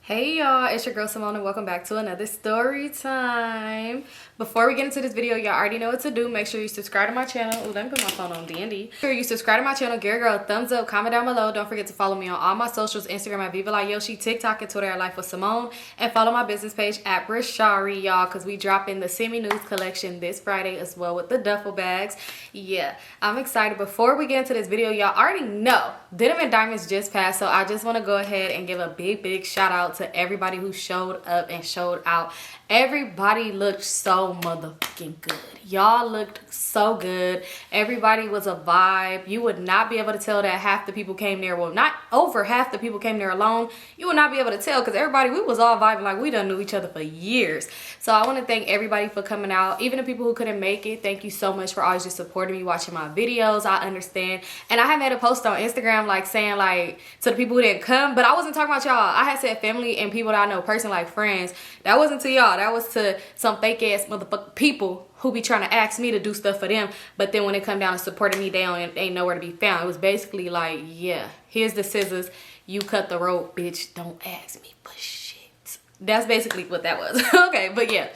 Hey y'all, it's your girl Symone and welcome back to another story time. Before we get into this video, y'all already know what to do. Make sure you subscribe to my channel. Oh, let me put my phone on D&D. Make sure you subscribe to my channel, give a girl a thumbs up, comment down below. Don't forget to follow me on all my socials, Instagram at Vivalayoshii, TikTok and Twitter at Lifewithsymone, and follow my business page at Brishari, y'all, because we dropping the semi-news collection this Friday as well with the duffel bags. Yeah, I'm excited. Before we get into this video, y'all already know Denim and Diamonds just passed, so I just want to go ahead and give a big shout out to everybody who showed up and showed out. Everybody looked so motherfucking good. Y'all looked so good. Everybody was a vibe. You would not be able to tell that half the people came there. Well, not over half the people came there alone. You would not be able to tell because everybody, we was all vibing like we done knew each other for years. So I want to thank everybody for coming out. Even the people who couldn't make it, thank you so much for always just supporting me, watching my videos. I understand. And I had made a post on Instagram like saying like to the people who didn't come, but I wasn't talking about y'all. I had said family and people that I know personally, like friends. That wasn't to y'all. That was to some fake ass motherfucking people who be trying to ask me to do stuff for them, but then when it come down to supporting me, they ain't nowhere to be found. It was basically like, yeah, here's the scissors, you cut the rope, bitch, don't ask me for shit. That's basically what that was. Okay, but yeah,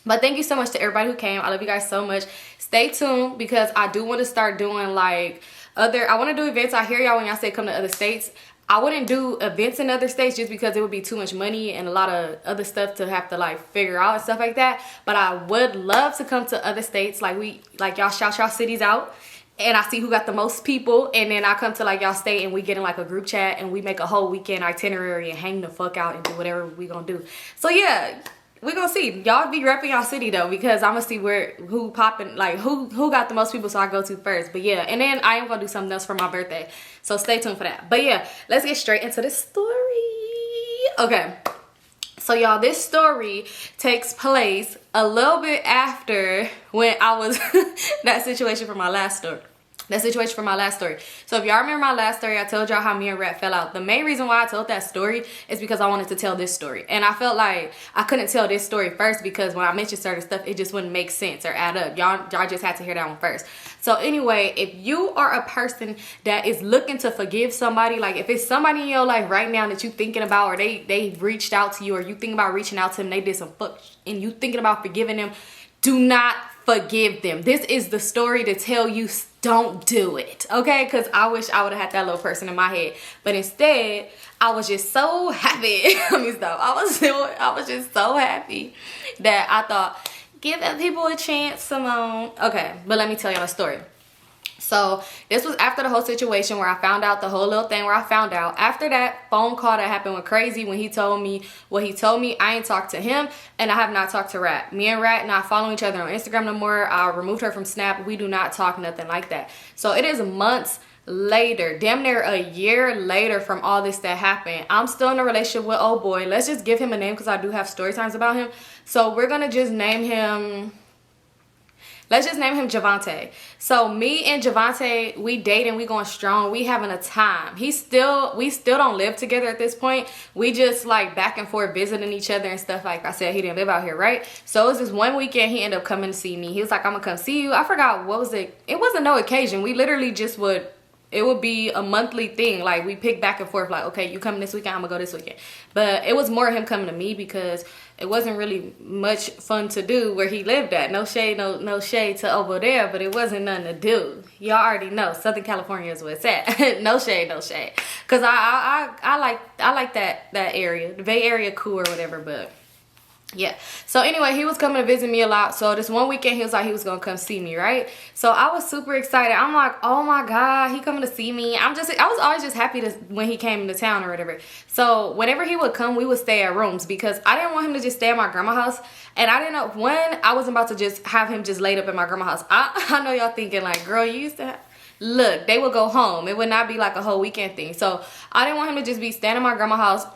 but thank you so much to everybody who came. I love you guys so much. Stay tuned because I do want to start doing like I want to do events. I hear y'all when y'all say come to other states. I wouldn't do events in other states just because it would be too much money and a lot of other stuff to have to like figure out and stuff like that. But I would love to come to other states. Like y'all shout y'all cities out and I see who got the most people, and then I come to like y'all state and we get in like a group chat and we make a whole weekend itinerary and hang the fuck out and do whatever we gonna do. So yeah, we're gonna see. Y'all be repping y'all city though, because I'm gonna see who popping, like who got the most people, so I go to first. But yeah, and then I am gonna do something else for my birthday, so stay tuned for that. But yeah, let's get straight into this story. Okay, so y'all, this story takes place a little bit after when I was that situation from my last story. So if y'all remember my last story, I told y'all how me and Rat fell out. The main reason why I told that story is because I wanted to tell this story. And I felt like I couldn't tell this story first because when I mentioned certain stuff, it just wouldn't make sense or add up. Y'all just had to hear that one first. So anyway, if you are a person that is looking to forgive somebody, like if it's somebody in your life right now that you thinking about, or they reached out to you, or you think about reaching out to them, they did some fuck and you thinking about forgiving them, do not forgive them. This is the story to tell you don't do it, okay? Because I wish I would have had that little person in my head, but instead I was just so happy. I was just so happy that I thought, give people a chance, Symone. Okay, but let me tell y'all a story. So this was after the whole situation where I found out the whole little thing where I found out. After that phone call that happened with Crazy, when he told me what he told me, I ain't talked to him and I have not talked to Rat. Me and Rat not following each other on Instagram no more. I removed her from Snap. We do not talk, nothing like that. So it is months later, damn near a year later from all this that happened. I'm still in a relationship with old boy. Let's just give him a name because I do have story times about him. So we're gonna just name him, let's just name him Javante. So me and Javante, we dating, we going strong, we having a time. We still don't live together at this point. We just like back and forth visiting each other and stuff. Like I said, he didn't live out here, right? So it was this one weekend he ended up coming to see me. He was like, I'm gonna come see you. I forgot what was it. It wasn't no occasion. We literally just it would be a monthly thing. Like we pick back and forth like, okay, you coming this weekend, I'm gonna go this weekend. But it was more him coming to me because it wasn't really much fun to do where he lived at. No shade, no shade to over there, but it wasn't nothing to do. Y'all already know Southern California is where it's at. No shade. Cause I like that area. The Bay Area cool or whatever, but yeah. So anyway, he was coming to visit me a lot. So this one weekend he was like he was gonna come see me, right? So I was super excited. I'm like, oh my God, he coming to see me. I was always just happy when he came into town or whatever. So whenever he would come, we would stay at rooms because I didn't want him to just stay at my grandma's house. And I didn't know when I was about to just have him just laid up at my grandma's house. I know y'all thinking like, girl, you used to have, look, they would go home. It would not be like a whole weekend thing. So I didn't want him to just be staying at my grandma's house.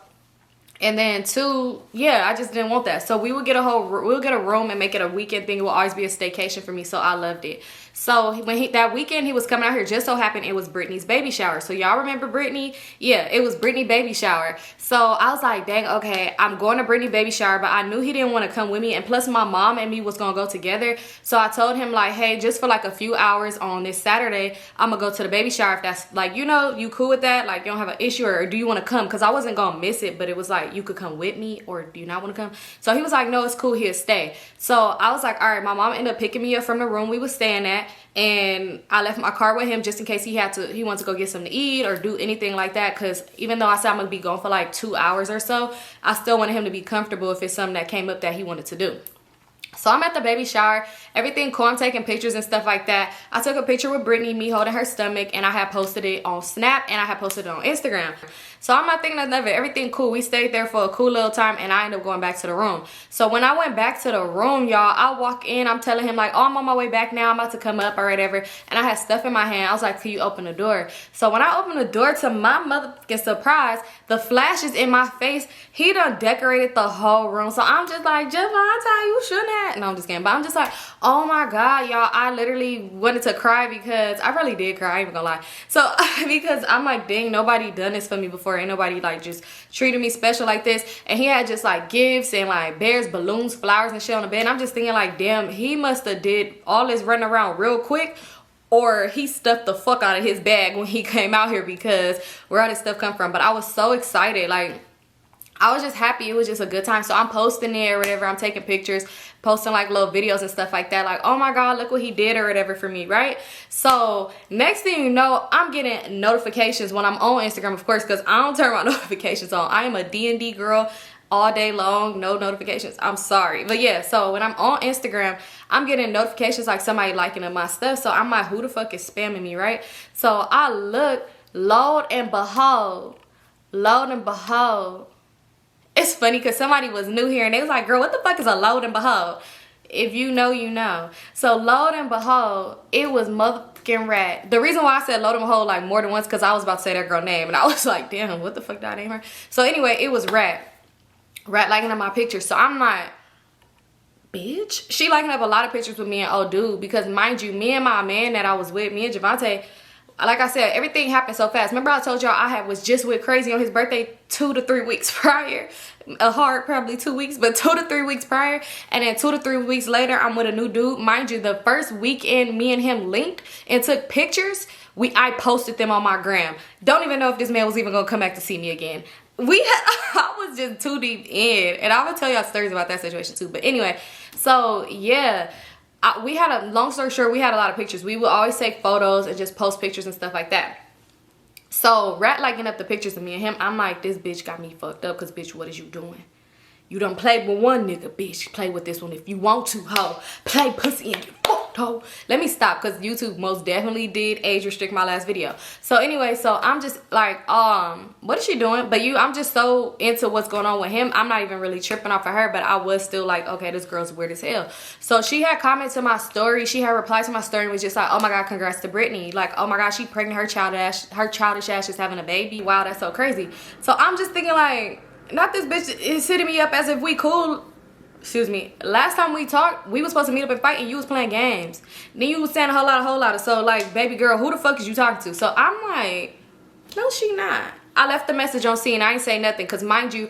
And then two, yeah, I just didn't want that. So we'll get a room and make it a weekend thing. It will always be a staycation for me. So I loved it. So when that weekend he was coming out here, just so happened it was Brittany's baby shower. So y'all remember Brittany? Yeah, it was Brittany baby shower. So I was like, dang, okay, I'm going to Brittany baby shower, but I knew he didn't want to come with me, and plus my mom and me was gonna go together. So I told him like, hey, just for like a few hours on this Saturday, I'm gonna go to the baby shower. If that's like, you know, you cool with that, like you don't have an issue, or do you want to come? Because I wasn't gonna miss it, but it was like, you could come with me, or do you not want to come? So he was like, no, it's cool, he'll stay. So I was like, all right. My mom ended up picking me up from the room we was staying at, and I left my car with him just in case he wanted to go get something to eat or do anything like that, because even though I said I'm gonna be gone for like 2 hours or so, I still wanted him to be comfortable if it's something that came up that he wanted to do. So I'm at the baby shower, everything cool, I'm taking pictures and stuff like that. I took a picture with Brittany, me holding her stomach, and I had posted it on Snap, and I had posted it on Instagram. So I'm not thinking of it, everything cool. We stayed there for a cool little time, and I ended up going back to the room. So when I went back to the room, y'all, I walk in, I'm telling him like, oh, I'm on my way back now, I'm about to come up or whatever, and I had stuff in my hand. I was like, can you open the door? So when I opened the door, to my motherfucking surprise, the flash is in my face. He done decorated the whole room. So I'm just like, Javante, you shouldn't have. No, I'm just kidding. But I'm just like, oh my God, y'all, I literally wanted to cry, because I really did cry, I ain't even gonna lie. So because I'm like, dang, nobody done this for me before. Ain't nobody like just treated me special like this. And he had just like gifts and like bears, balloons, flowers and shit on the bed. And I'm just thinking like, damn, he must have did all this running around real quick, or he stuffed the fuck out of his bag when he came out here, because where all this stuff come from. But I was so excited, like I was just happy. It was just a good time. So I'm posting it or whatever. I'm taking pictures, posting like little videos and stuff like that. Like, oh my God, look what he did or whatever for me, right? So next thing you know, I'm getting notifications when I'm on Instagram, of course, because I don't turn my notifications on. I am a D&D girl all day long, no notifications. I'm sorry. But yeah, so when I'm on Instagram, I'm getting notifications like somebody liking up my stuff. So I'm like, who the fuck is spamming me, right? So I look, lo and behold, it's funny because somebody was new here and they was like, girl, what the fuck is a load and behold? If you know, you know. So load and behold, it was motherfucking Rat. The reason why I said load and behold like more than once, because I was about to say that girl name and I was like, damn, what the fuck did I name her? So anyway, it was Rat liking up my pictures. So I'm like, bitch, she liking up a lot of pictures with me and old dude, because mind you, me and my man that I was with, me and Javante, like I said, everything happened so fast. Remember I told y'all I was just with Crazy on his birthday 2 to 3 weeks prior. A hard probably 2 weeks, but 2 to 3 weeks prior. And then 2 to 3 weeks later, I'm with a new dude. Mind you, the first weekend me and him linked and took pictures, I posted them on my gram. Don't even know if this man was even gonna come back to see me again. I was just too deep in, and I'm gonna tell y'all stories about that situation too. But anyway, so yeah, we had a long story short, we had a lot of pictures. We would always take photos and just post pictures and stuff like that. So Rat liking up the pictures of me and him, I'm like, this bitch got me fucked up, because bitch, what is you doing? You done played with one nigga, bitch. Play with this one if you want to, hoe. Play pussy and get fucked, hoe. Let me stop, because YouTube most definitely did age restrict my last video. So anyway, so I'm just like, what is she doing? But I'm just so into what's going on with him. I'm not even really tripping off of her, but I was still like, okay, this girl's weird as hell. So she had commented to my story. She had replied to my story and was just like, oh my God, congrats to Brittany. Like, oh my God, she pregnant, her childish ass is having a baby. Wow, that's so crazy. So I'm just thinking like, not this bitch is hitting me up as if we cool. Excuse me. Last time we talked, we was supposed to meet up and fight, and you was playing games. Then you was saying a whole lot of. So like, baby girl, who the fuck is you talking to? So I'm like, no, she not. I left the message on scene. I ain't say nothing, because mind you,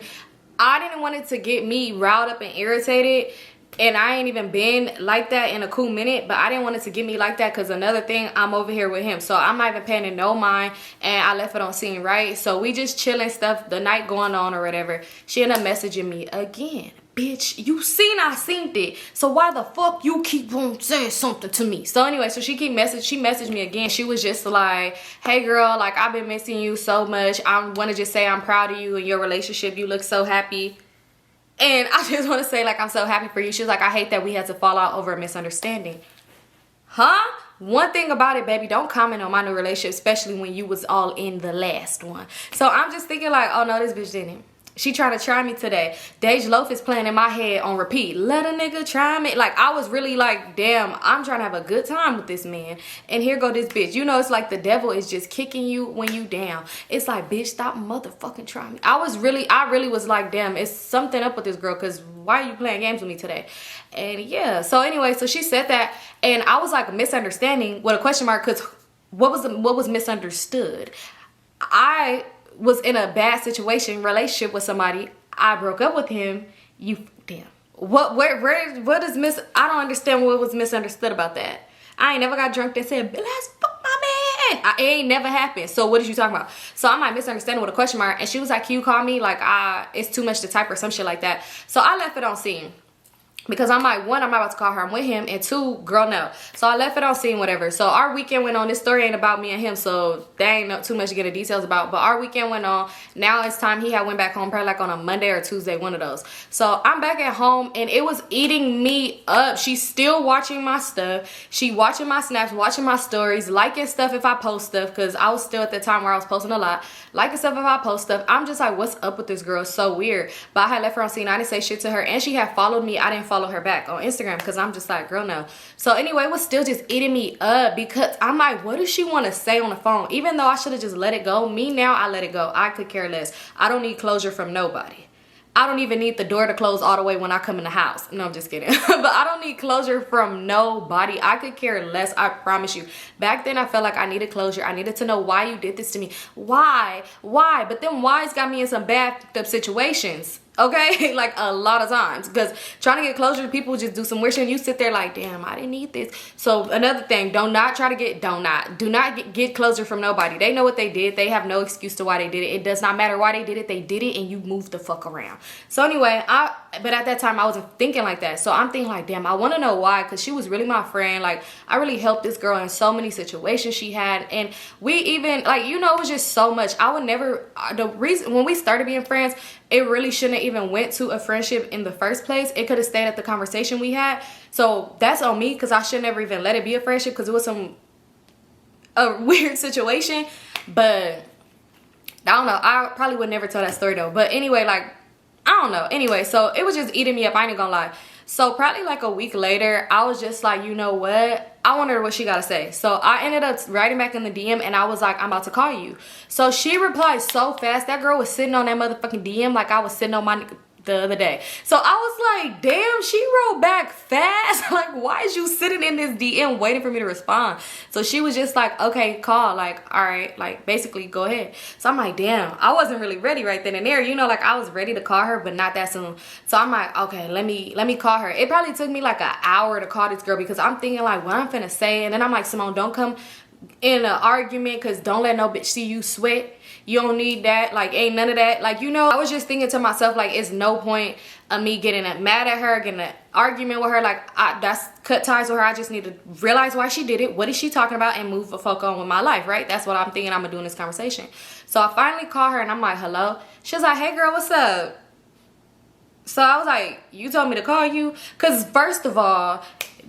I didn't want it to get me riled up and irritated. And I ain't even been like that in a cool minute, but I didn't want it to get me like that, because another thing, I'm over here with him. So I'm not even paying it no mind, and I left it on scene, right? So we just chilling stuff, the night going on or whatever. She ended up messaging me again. Bitch, you seen I seen it. So why the fuck you keep on saying something to me? So anyway, so she messaged me again. She was just like, hey girl, like I've been missing you so much. I want to just say I'm proud of you and your relationship. You look so happy. And I just want to say, like, I'm so happy for you. She was like, I hate that we had to fall out over a misunderstanding. Huh? One thing about it, baby, don't comment on my new relationship, especially when you was all in the last one. So I'm just thinking like, oh no, this bitch didn't. She trying to try me today. Dej Loaf is playing in my head on repeat. Let a nigga try me. Like, I was really like, damn, I'm trying to have a good time with this man. And here go this bitch. You know, it's like the devil is just kicking you when you down. It's like, bitch, stop motherfucking trying me. I really was like, damn, it's something up with this girl. Because why are you playing games with me today? And yeah. So anyway, so she said that. And I was like, misunderstanding with a question mark. Because what was misunderstood? I was in a bad relationship with somebody. I broke up with him. Damn. What is I don't understand what was misunderstood about that. I ain't never got drunk that said, let's fuck my man. It ain't never happened. So what is you talking about? So I'm like misunderstanding with a question mark. And she was like, can you call me? Like, it's too much to type or some shit like that. So I left it on scene. Because I'm like, one, I'm not about to call her, I'm with him, and two, girl, no. So I left it on scene, whatever. So our weekend went on. This story ain't about me and him, so there ain't too much to get the details about. But our weekend went on. Now it's time. He had went back home probably like on a Monday or Tuesday, one of those. So I'm back at home, and it was eating me up. She's still watching my stuff. She watching my snaps, watching my stories, liking stuff if I post stuff, because I was still at the time where I was posting a lot. Liking stuff if I post stuff. I'm just like, what's up with this girl? It's so weird. But I had left her on scene. I didn't say shit to her, and she had followed me. I didn't follow her back on Instagram because I'm just like, girl, no. So anyway, it was still just eating me up because I'm like, what does she want to say on the phone? Even though I should have just let it go. Me now, I let it go. I could care less. I don't need closure from nobody. I don't even need the door to close all the way when I come in the house. No, I'm just kidding. But I don't need closure from nobody. I could care less, I promise you. Back then, I felt like I needed closure. I needed to know why you did this to me. Why? But then why's got me in some bad up situations. Okay, like a lot of times, because trying to get closure, people just do some weird shit and you sit there like, damn, I didn't need this. So another thing, do not get closure from nobody. They know what they did. They have no excuse to why they did it. It does not matter why they did it. They did it and you move the fuck around. So anyway, but at that time I wasn't thinking like that. So I'm thinking like, damn, I want to know why, because she was really my friend. Like, I really helped this girl in so many situations she had, and we even, like, you know, it was just so much. I would never, the reason when we started being friends, it really shouldn't even went to a friendship in the first place. It could have stayed at the conversation we had. So that's on me, because I should never even let it be a friendship, because it was a weird situation. But I don't know, I probably would never tell that story though. But anyway, like, I don't know. Anyway, so it was just eating me up. I ain't gonna lie. So probably like a week later, I was just like, you know what? I wonder what she got to say. So I ended up writing back in the DM and I was like, I'm about to call you. So she replied so fast. That girl was sitting on that motherfucking DM like I was sitting on my the other day. So I was like, damn, she wrote back fast. Like, why is you sitting in this DM waiting for me to respond? So she was just like, okay, call. Like, all right, like basically go ahead. So I'm like, damn, I wasn't really ready right then and there. You know, like I was ready to call her, but not that soon. So I'm like, okay, let me call her. It probably took me like an hour to call this girl because I'm thinking like what I'm finna say. And then I'm like, Symone, don't come in an argument, because don't let no bitch see you sweat. You don't need that. Like, ain't none of that. Like, you know, I was just thinking to myself, like, it's no point of me getting mad at her, getting an argument with her. Like, that's cut ties with her. I just need to realize why she did it. What is she talking about? And move the fuck on with my life, right? That's what I'm thinking I'm gonna do in this conversation. So I finally call her and I'm like, hello? She was like, hey girl, what's up? So I was like, you told me to call you? Because first of all,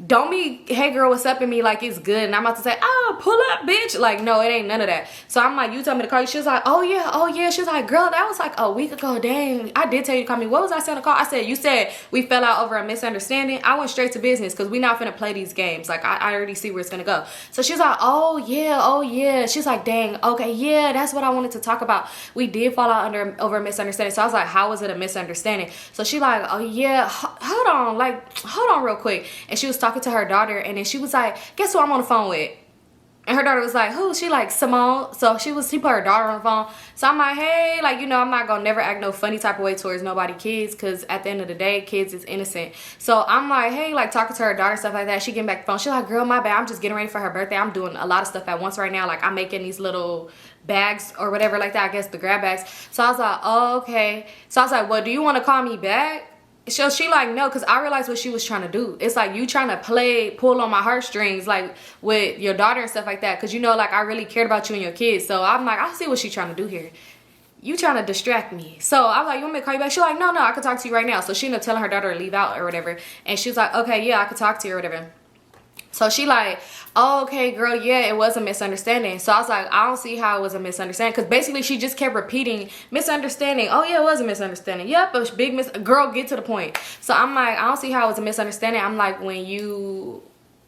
don't be, hey girl, what's up in me like it's good. And I'm about to say, oh, pull up, bitch. Like, no, it ain't none of that. So I'm like, you told me to call you. She was like, oh yeah. She was like, girl, that was like a week ago. Dang, I did tell you to call me. What was I saying to call? I said, you said we fell out over a misunderstanding. I went straight to business because we not finna play these games. Like, I already see where it's gonna go. So she's like, oh yeah. She's like, dang, okay, yeah, that's what I wanted to talk about. We did fall out over a misunderstanding. So I was like, how was it a misunderstanding? So she like, oh yeah, hold on real quick. And she was talking to her daughter, and then she was like, guess who I'm on the phone with? And her daughter was like, who? She like, Symone. So she put her daughter on the phone. So I'm like, hey, like, you know, I'm not gonna never act no funny type of way towards nobody kids, because at the end of the day, kids is innocent. So I'm like, hey, like talking to her daughter, stuff like that. She getting back the phone. She's like, girl, my bad, I'm just getting ready for her birthday. I'm doing a lot of stuff at once right now. Like, I'm making these little bags or whatever like that, I guess the grab bags. So I was like, oh, okay. So I was like, well, do you want to call me back? So she like, no, because I realized what she was trying to do. It's like you trying to pull on my heartstrings, like with your daughter and stuff like that, because you know, like I really cared about you and your kids. So I'm like, I see what she's trying to do here. You trying to distract me. So I'm like, you want me to call you back? She's like, no, I can talk to you right now. So she ended up telling her daughter to leave out or whatever. And she was like, okay, yeah, I could talk to you or whatever. So she like, oh, okay, girl, yeah, it was a misunderstanding. So I was like, I don't see how it was a misunderstanding. Because basically she just kept repeating misunderstanding. Oh, yeah, it was a misunderstanding. Yep, a big girl, get to the point. So I'm like, I don't see how it was a misunderstanding. I'm like, when you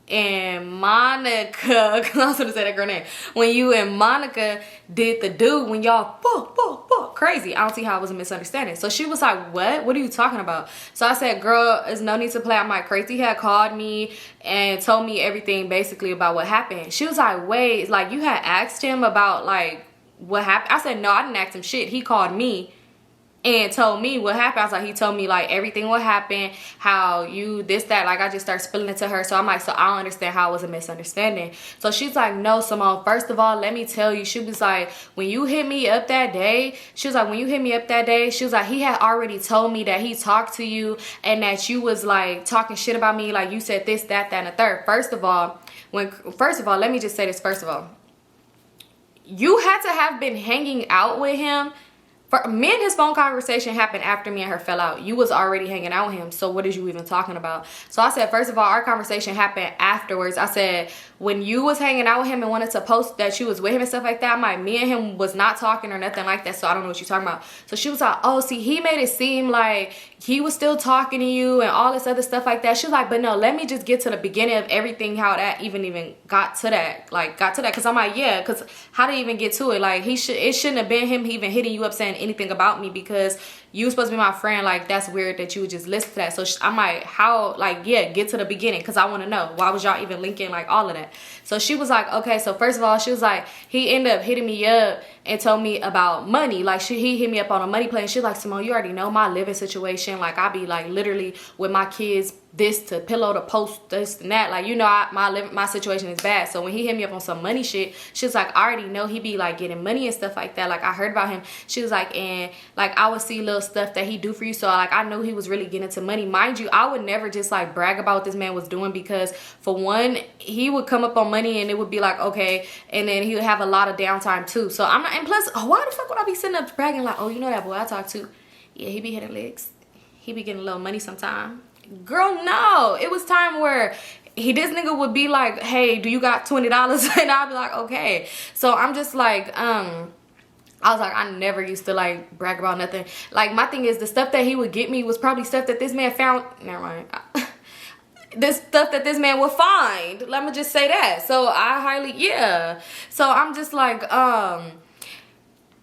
and Monica, because I was gonna say that girl name, when you and Monica did the dude, when y'all fuck crazy, I don't see how it was a misunderstanding. So she was like, what are you talking about? So I said, girl, there's no need to play. I'm like, Crazy had called me and told me everything basically about what happened. She was like, wait, like you had asked him about like what happened? I said, no, I didn't ask him shit. He called me and told me what happened. I was like, he told me like everything what happened, how you this, that. Like I just started spilling it to her. So I'm like, so I don't understand how it was a misunderstanding. So she's like, no, Symone, first of all, let me tell you. She was like, when you hit me up that day, she was like, she was like, he had already told me that he talked to you and that you was like talking shit about me. Like you said this, that, and the third. First of all, let me just say this. First of all, you had to have been hanging out with him. For me and his phone conversation happened after me and her fell out. You was already hanging out with him. So what is you even talking about? So I said, first of all, our conversation happened afterwards. I said, when you was hanging out with him and wanted to post that you was with him and stuff like that, I'm like, me and him was not talking or nothing like that. So I don't know what you're talking about. So she was like, oh, see, he made it seem like he was still talking to you and all this other stuff like that. She was like, but no, let me just get to the beginning of everything, how that even got to that. Because I'm like, yeah, because how did he even get to it? Like, it shouldn't have been him even hitting you up saying anything about me, because you was supposed to be my friend. Like, that's weird that you would just listen to that. So I'm like, how, like, yeah, get to the beginning, because I want to know, why was y'all even linking, like, all of that? So she was like, okay, so first of all, she was like, he ended up hitting me up and told me about money. Like, he hit me up on a money plan. She's like, Symone, you already know my living situation. Like, I be, like, literally with my kids, this to pillow to post, this and that. Like, you know, my situation is bad. So when he hit me up on some money shit, she was like, I already know he be, like, getting money and stuff like that. Like, I heard about him. She was like, and, like, I would see little stuff that he do for you. So, like, I know he was really getting into money. Mind you, I would never just, like, brag about what this man was doing, because, for one, he would come up on money and it would be like, okay, and then he would have a lot of downtime, too. So, I'm not, and plus, why the fuck would I be sitting up bragging like, oh, you know that boy I talk to? Yeah, he be hitting legs. He be getting a little money sometime. Girl, no. It was time where this nigga would be like, hey, do you got $20? And I'd be like, okay. So I'm just like, I was like, I never used to like brag about nothing. Like, my thing is, the stuff that he would get me was probably stuff that this man found. Never mind. This stuff that this man would find. Let me just say that. So I highly, yeah. So I'm just like,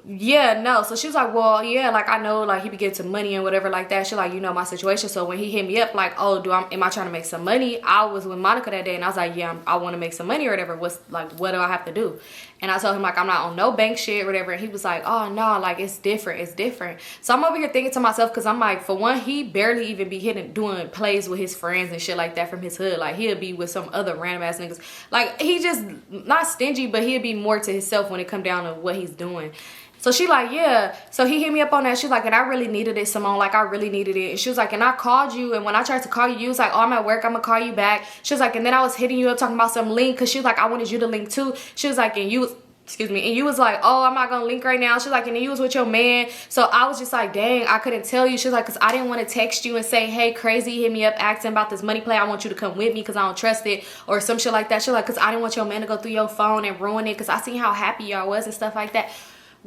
yeah, no. So she was like, well, yeah, like, I know, like, he be getting some money and whatever like that. She like, you know my situation. So when he hit me up, like, oh, am I trying to make some money? I was with Monica that day and I was like, yeah, I want to make some money or whatever. What do I have to do? And I told him, like, I'm not on no bank shit or whatever. And he was like, oh, no, like, it's different. So I'm over here thinking to myself, because I'm like, for one, he barely even be doing plays with his friends and shit like that from his hood. Like, he'll be with some other random ass niggas. Like, he just not stingy, but he'll be more to himself when it come down to what he's doing. So she like, yeah. So he hit me up on that. She's like, and I really needed it, Symone. Like, I really needed it. And she was like, and I called you. And when I tried to call you, you was like, oh, I'm at work. I'm going to call you back. She was like, and then I was hitting you up talking about some link. Because she was like, I wanted you to link too. She was like, and you was, excuse me, and you was like, oh, I'm not going to link right now. She was like, and you was with your man. So I was just like, dang, I couldn't tell you. She was like, because I didn't want to text you and say, hey, Crazy hit me up asking about this money play. I want you to come with me because I don't trust it, or some shit like that. She was like, because I didn't want your man to go through your phone and ruin it, because I seen how happy y'all was and stuff like that.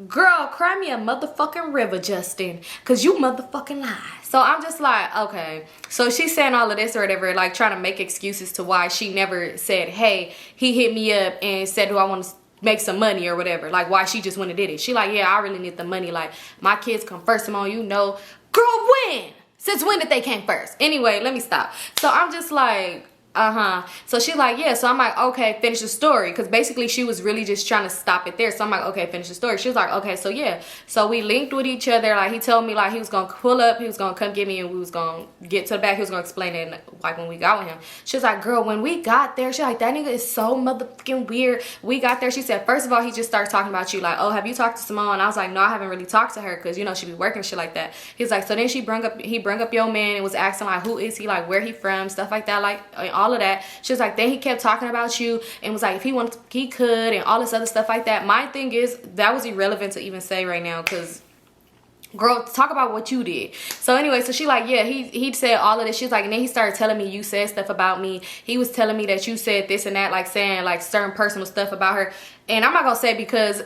Girl, cry me a motherfucking river, Justin, because you motherfucking lie. So I'm just like, okay. So she's saying all of this or whatever, like trying to make excuses to why she never said, hey, he hit me up and said, do I want to make some money or whatever. Like, why she just went and did it. She like, yeah, I really need the money. Like, my kids come first, Symone, you know. Girl, when? Since when did they came first? Anyway, let me stop. So I'm just like, so she like, yeah. So I'm like, okay, finish the story, because basically she was really just trying to stop it there. So I'm like, okay, finish the story. She was like, okay, so yeah, so we linked with each other. Like, he told me like he was gonna pull up, he was gonna come get me, and we was gonna get to the back. He was gonna explain it like when we got with him. She was like, girl, when we got there, she like, that nigga is so motherfucking weird. We got there, she said, first of all, he just started talking about you, like, oh, have you talked to Symone? And I was like, no, I haven't really talked to her, because you know she be working shit like that. He's like, so then he brung up your man and was asking like, who is he, like, where he from, stuff like that, like all of that. She was like, then he kept talking about you and was like, if he wanted to, he could, and all this other stuff like that. My thing is, that was irrelevant to even say right now, because girl, talk about what you did. So anyway, so she like, yeah, he said all of this. She's like, and then he started telling me you said stuff about me. He was telling me that you said this and that, like saying like certain personal stuff about her. And I'm not gonna say, because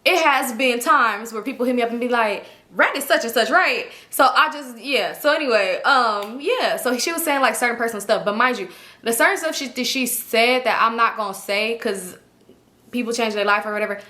it has been times where people hit me up and be like, Randy such and such, right? So I just, yeah. So anyway, yeah. So she was saying like certain personal stuff, but mind you, the certain stuff she said that I'm not gonna say because people change their life or whatever.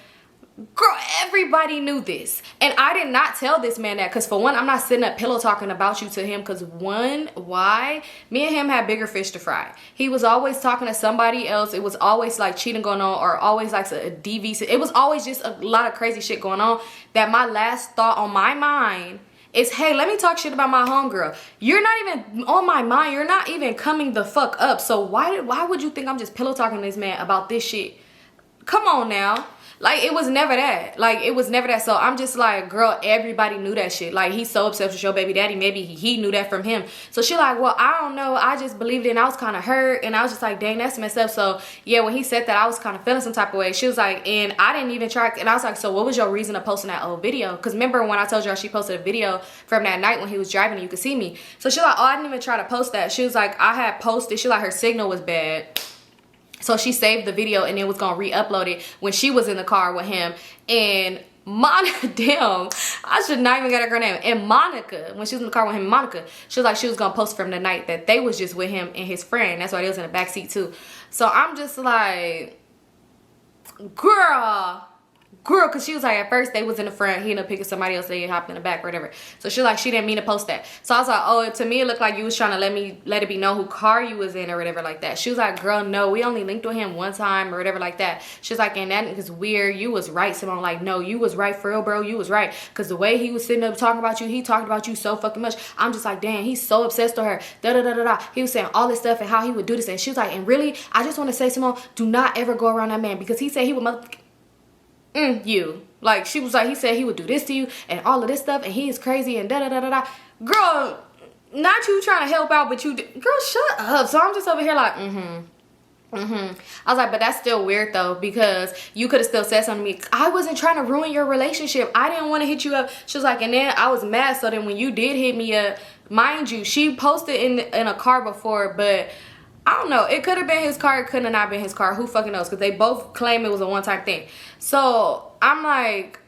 Girl, everybody knew this. And I did not tell this man that, because for one, I'm not sitting up pillow talking about you to him, because one, why? Me and him had bigger fish to fry. He was always talking to somebody else. It was always like cheating going on, or always like a DV. It was always just a lot of crazy shit going on, that my last thought on my mind is, hey, let me talk shit about my homegirl. You're not even on my mind. You're not even coming the fuck up. So why would you think I'm just pillow talking to this man about this shit? Come on now. Like, it was never that. Like, it was never that. So I'm just like, girl, everybody knew that shit. Like, he's so obsessed with your baby daddy. Maybe he knew that from him. So she like, well, I don't know. I just believed it, and I was kind of hurt. And I was just like, dang, that's messed up. So yeah, when he said that, I was kind of feeling some type of way. She was like, and I didn't even try. And I was like, so what was your reason of posting that old video? Because remember when I told y'all she posted a video from that night when he was driving and you could see me. So she like, oh, I didn't even try to post that. She was like, I had posted. She like, her signal was bad. So she saved the video and then was gonna re-upload it when she was in the car with him. And Monica, damn, I should not even get her girl name. And Monica, when she was in the car with him, Monica, she was like, she was gonna post from the night that they was just with him and his friend. That's why they was in the backseat too. So I'm just like, girl, because she was like, at first they was in the front, he ended up picking somebody else, they hopped in the back or whatever. So she like, she didn't mean to post that. So I was like, oh, to me it looked like you was trying to let it be known who car you was in or whatever like that. She was like, girl, no, we only linked with him one time or whatever like that. She was like, and that is weird. You was right, Symone. Like, no, you was right for real, bro. You was right. Because the way he was sitting up talking about you, he talked about you so fucking much. I'm just like, damn, he's so obsessed with her. Da da da da da. He was saying all this stuff and how he would do this. And she was like, and really, I just want to say, Symone, do not ever go around that man, because he said he would you. Like, she was like, he said he would do this to you and all of this stuff, and he is crazy and da da da da da. Girl, not you trying to help out, but you, girl, shut up. So I'm just over here like, I was like, but that's still weird though, because you could have still said something to me. I wasn't trying to ruin your relationship. I didn't want to hit you up. She was like, and then I was mad. So then when you did hit me up, mind you, she posted in a car before, but I don't know. It could have been his car. It could have not been his car. Who fucking knows? Because they both claim it was a one-time thing. So I'm like,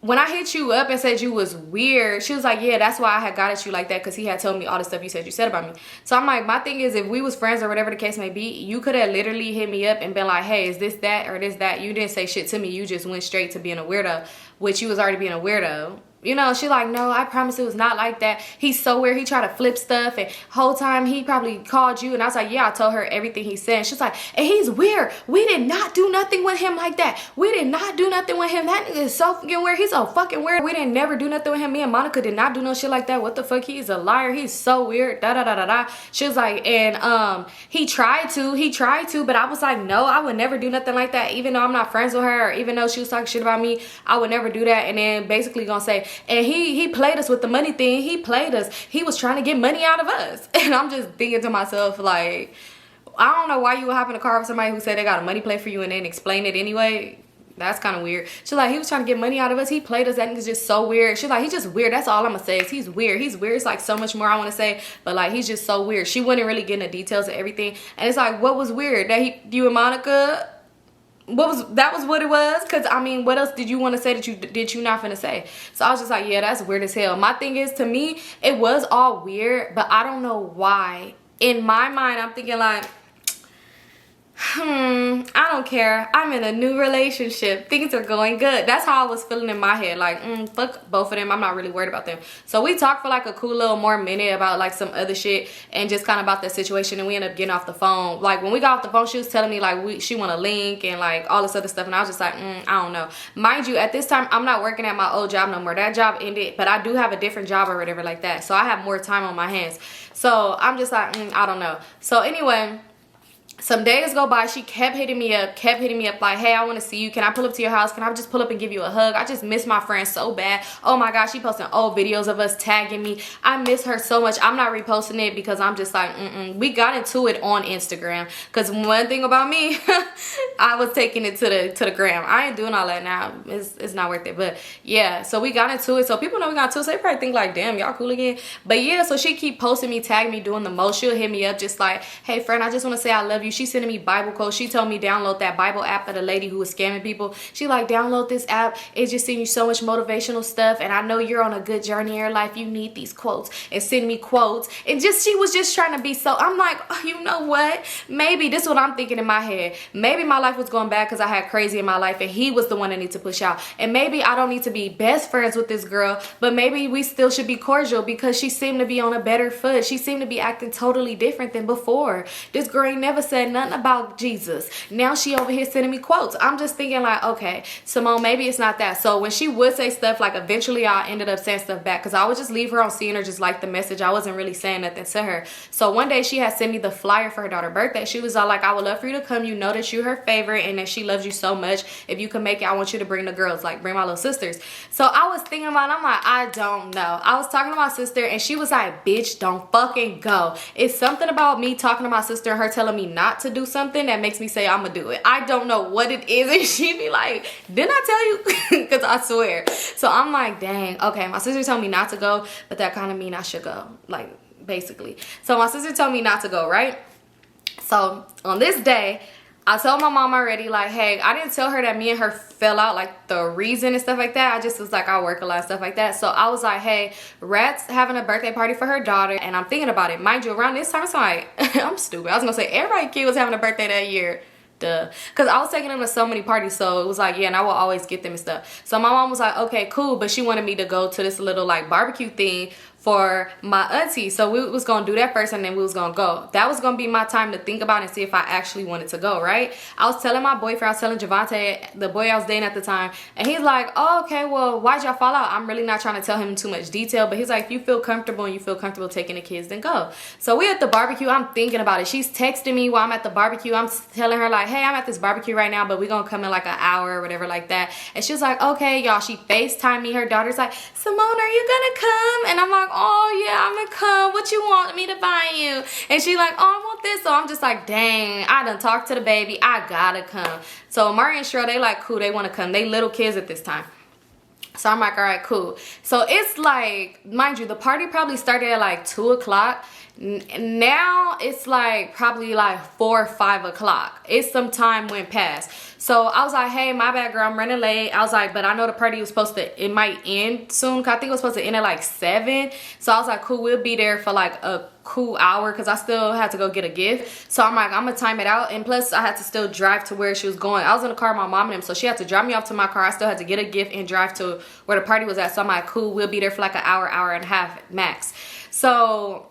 when I hit you up and said you was weird, she was like, yeah, that's why I had got at you like that, because he had told me all the stuff you said about me. So I'm like, my thing is, if we was friends or whatever the case may be, you could have literally hit me up and been like, hey, is this that or this that? You didn't say shit to me. You just went straight to being a weirdo, which you was already being a weirdo. You know, she like, no, I promise it was not like that. He's so weird. He tried to flip stuff, and whole time he probably called you. And I was like, yeah, I told her everything he said. She's like, and he's weird. We did not do nothing with him like that. We did not do nothing with him. That nigga is so fucking weird. He's so fucking weird. We didn't never do nothing with him. Me and Monica did not do no shit like that. What the fuck? He's a liar. He's so weird. Da da da da da. She was like, and he tried to, but I was like, no, I would never do nothing like that. Even though I'm not friends with her, or even though she was talking shit about me, I would never do that. And then basically gonna say, and he played us with the money thing. He played us. He was trying to get money out of us. And I'm just thinking to myself, like, I don't know why you would hop in a car with somebody who said they got a money play for you and then explain it anyway. That's kind of weird. She's like, he was trying to get money out of us. He played us. That nigga's just so weird. She's like, he's just weird. That's all I'm gonna say is he's weird. He's weird. It's like so much more I want to say, but like, he's just so weird. She wouldn't really get into details of everything. And it's like, what was weird? That you and Monica, that was what it was? Because I mean, what else did you want to say that you not finna say? So I was just like, yeah, that's weird as hell. My thing is, to me, it was all weird, but I don't know why. In my mind, I'm thinking like, I don't care. I'm in a new relationship. Things are going good. That's how I was feeling in my head. Like, fuck both of them. I'm not really worried about them. So we talked for like a cool little more minute about like some other shit and just kind of about the situation. And we ended up getting off the phone. Like when we got off the phone, she was telling me like she want a link and like all this other stuff. And I was just like, I don't know. Mind you, at this time, I'm not working at my old job no more. That job ended, but I do have a different job or whatever like that. So I have more time on my hands. So I'm just like, I don't know. So anyway, some days go by, she kept hitting me up like, hey, I want to see you. Can I pull up to your house? Can I just pull up and give you a hug? I just miss my friend so bad. Oh my gosh, she posting old videos of us tagging me. I miss her so much. I'm not reposting it because I'm just like, we got into it on Instagram, because one thing about me, I was taking it to the gram. I ain't doing all that now. It's not worth it. But yeah, so we got into it. So people know we got into it, so they probably think like, damn, y'all cool again. But yeah, so she keep posting me, tagging me, doing the most. She'll hit me up just like, hey friend, I just want to say I love you. She sending me Bible quotes. She told me download that Bible app of the lady who was scamming people. She like, download this app. It just sends you so much motivational stuff, and I know you're on a good journey in your life. You need these quotes, and send me quotes. And she was just trying to be so, I'm like, oh, you know what? Maybe this is what I'm thinking in my head. Maybe my life was going bad because I had crazy in my life, and he was the one that needs to push out. And maybe I don't need to be best friends with this girl, but maybe we still should be cordial because she seemed to be on a better foot. She seemed to be acting totally different than before. This girl ain't never said nothing about Jesus. Now she over here sending me quotes. I'm just thinking like, okay, Symone, maybe it's not that. So when she would say stuff, like eventually I ended up saying stuff back, because I would just leave her on seeing her just like the message. I wasn't really saying nothing to her. So one day she had sent me the flyer for her daughter's birthday. She was all like, I would love for you to come. You know that you're her favorite and that she loves you so much. If you can make it, I want you to bring the girls, like bring my little sisters. So I was thinking about it. I'm like, I don't know. I was talking to my sister and she was like, bitch, don't fucking go. It's something about me talking to my sister and her telling me not to do something that makes me say I'm gonna do it. I don't know what it is. And she be like, didn't I tell you? Because I swear. So I'm like, dang, okay, my sister told me not to go, but that kind of mean I should go, like basically. So my sister told me not to go, right? So on this day, I told my mom already, like, hey, I didn't tell her that me and her fell out, like the reason and stuff like that. I just was like, I work a lot and stuff like that. So I was like, hey, Rat's having a birthday party for her daughter, and I'm thinking about it. Mind you, around this time, it's like, I'm stupid. I was gonna say everybody kid was having a birthday that year. Duh. Because I was taking them to so many parties, so it was like, yeah, and I will always get them and stuff. So my mom was like, okay, cool, but she wanted me to go to this little like barbecue thing for my auntie. So we was gonna do that first, and then we was gonna go. That was gonna be my time to think about it and see if I actually wanted to go, right? I was telling my boyfriend, I was telling Javante, the boy I was dating at the time, and he's like, oh, okay, well, why'd y'all fall out? I'm really not trying to tell him too much detail, but he's like, if you feel comfortable and you feel comfortable taking the kids, then go. So we at the barbecue, I'm thinking about it. She's texting me while I'm at the barbecue. I'm telling her like, hey, I'm at this barbecue right now, but we gonna come in like an hour or whatever like that. And she was like, okay, y'all. She FaceTimed me. Her daughter's like, Symone, are you gonna come? And I'm like, oh yeah, I'm gonna come. What you want me to buy you? And she like, oh, I want this. So I'm just like, dang, I done talked to the baby. I gotta come. So Mari and Cheryl, they like, cool, they wanna come. They little kids at this time. So I'm like, all right, cool. So it's like, mind you, the party probably started at like 2 o'clock. Now it's like probably like 4 or 5 o'clock. It's some time went past. So I was like, hey, my bad, girl, I'm running late. I was like, but I know the party was supposed to, it might end soon. Cause I think it was supposed to end at like 7. So I was like, cool, we'll be there for like a cool hour, because I still had to go get a gift. So I'm like, I'm gonna time it out. And plus I had to still drive to where she was going. I was in the car with my mom and them, so she had to drive me off to my car. I still had to get a gift and drive to where the party was at. So I'm like, cool, we'll be there for like an hour, hour and a half max. So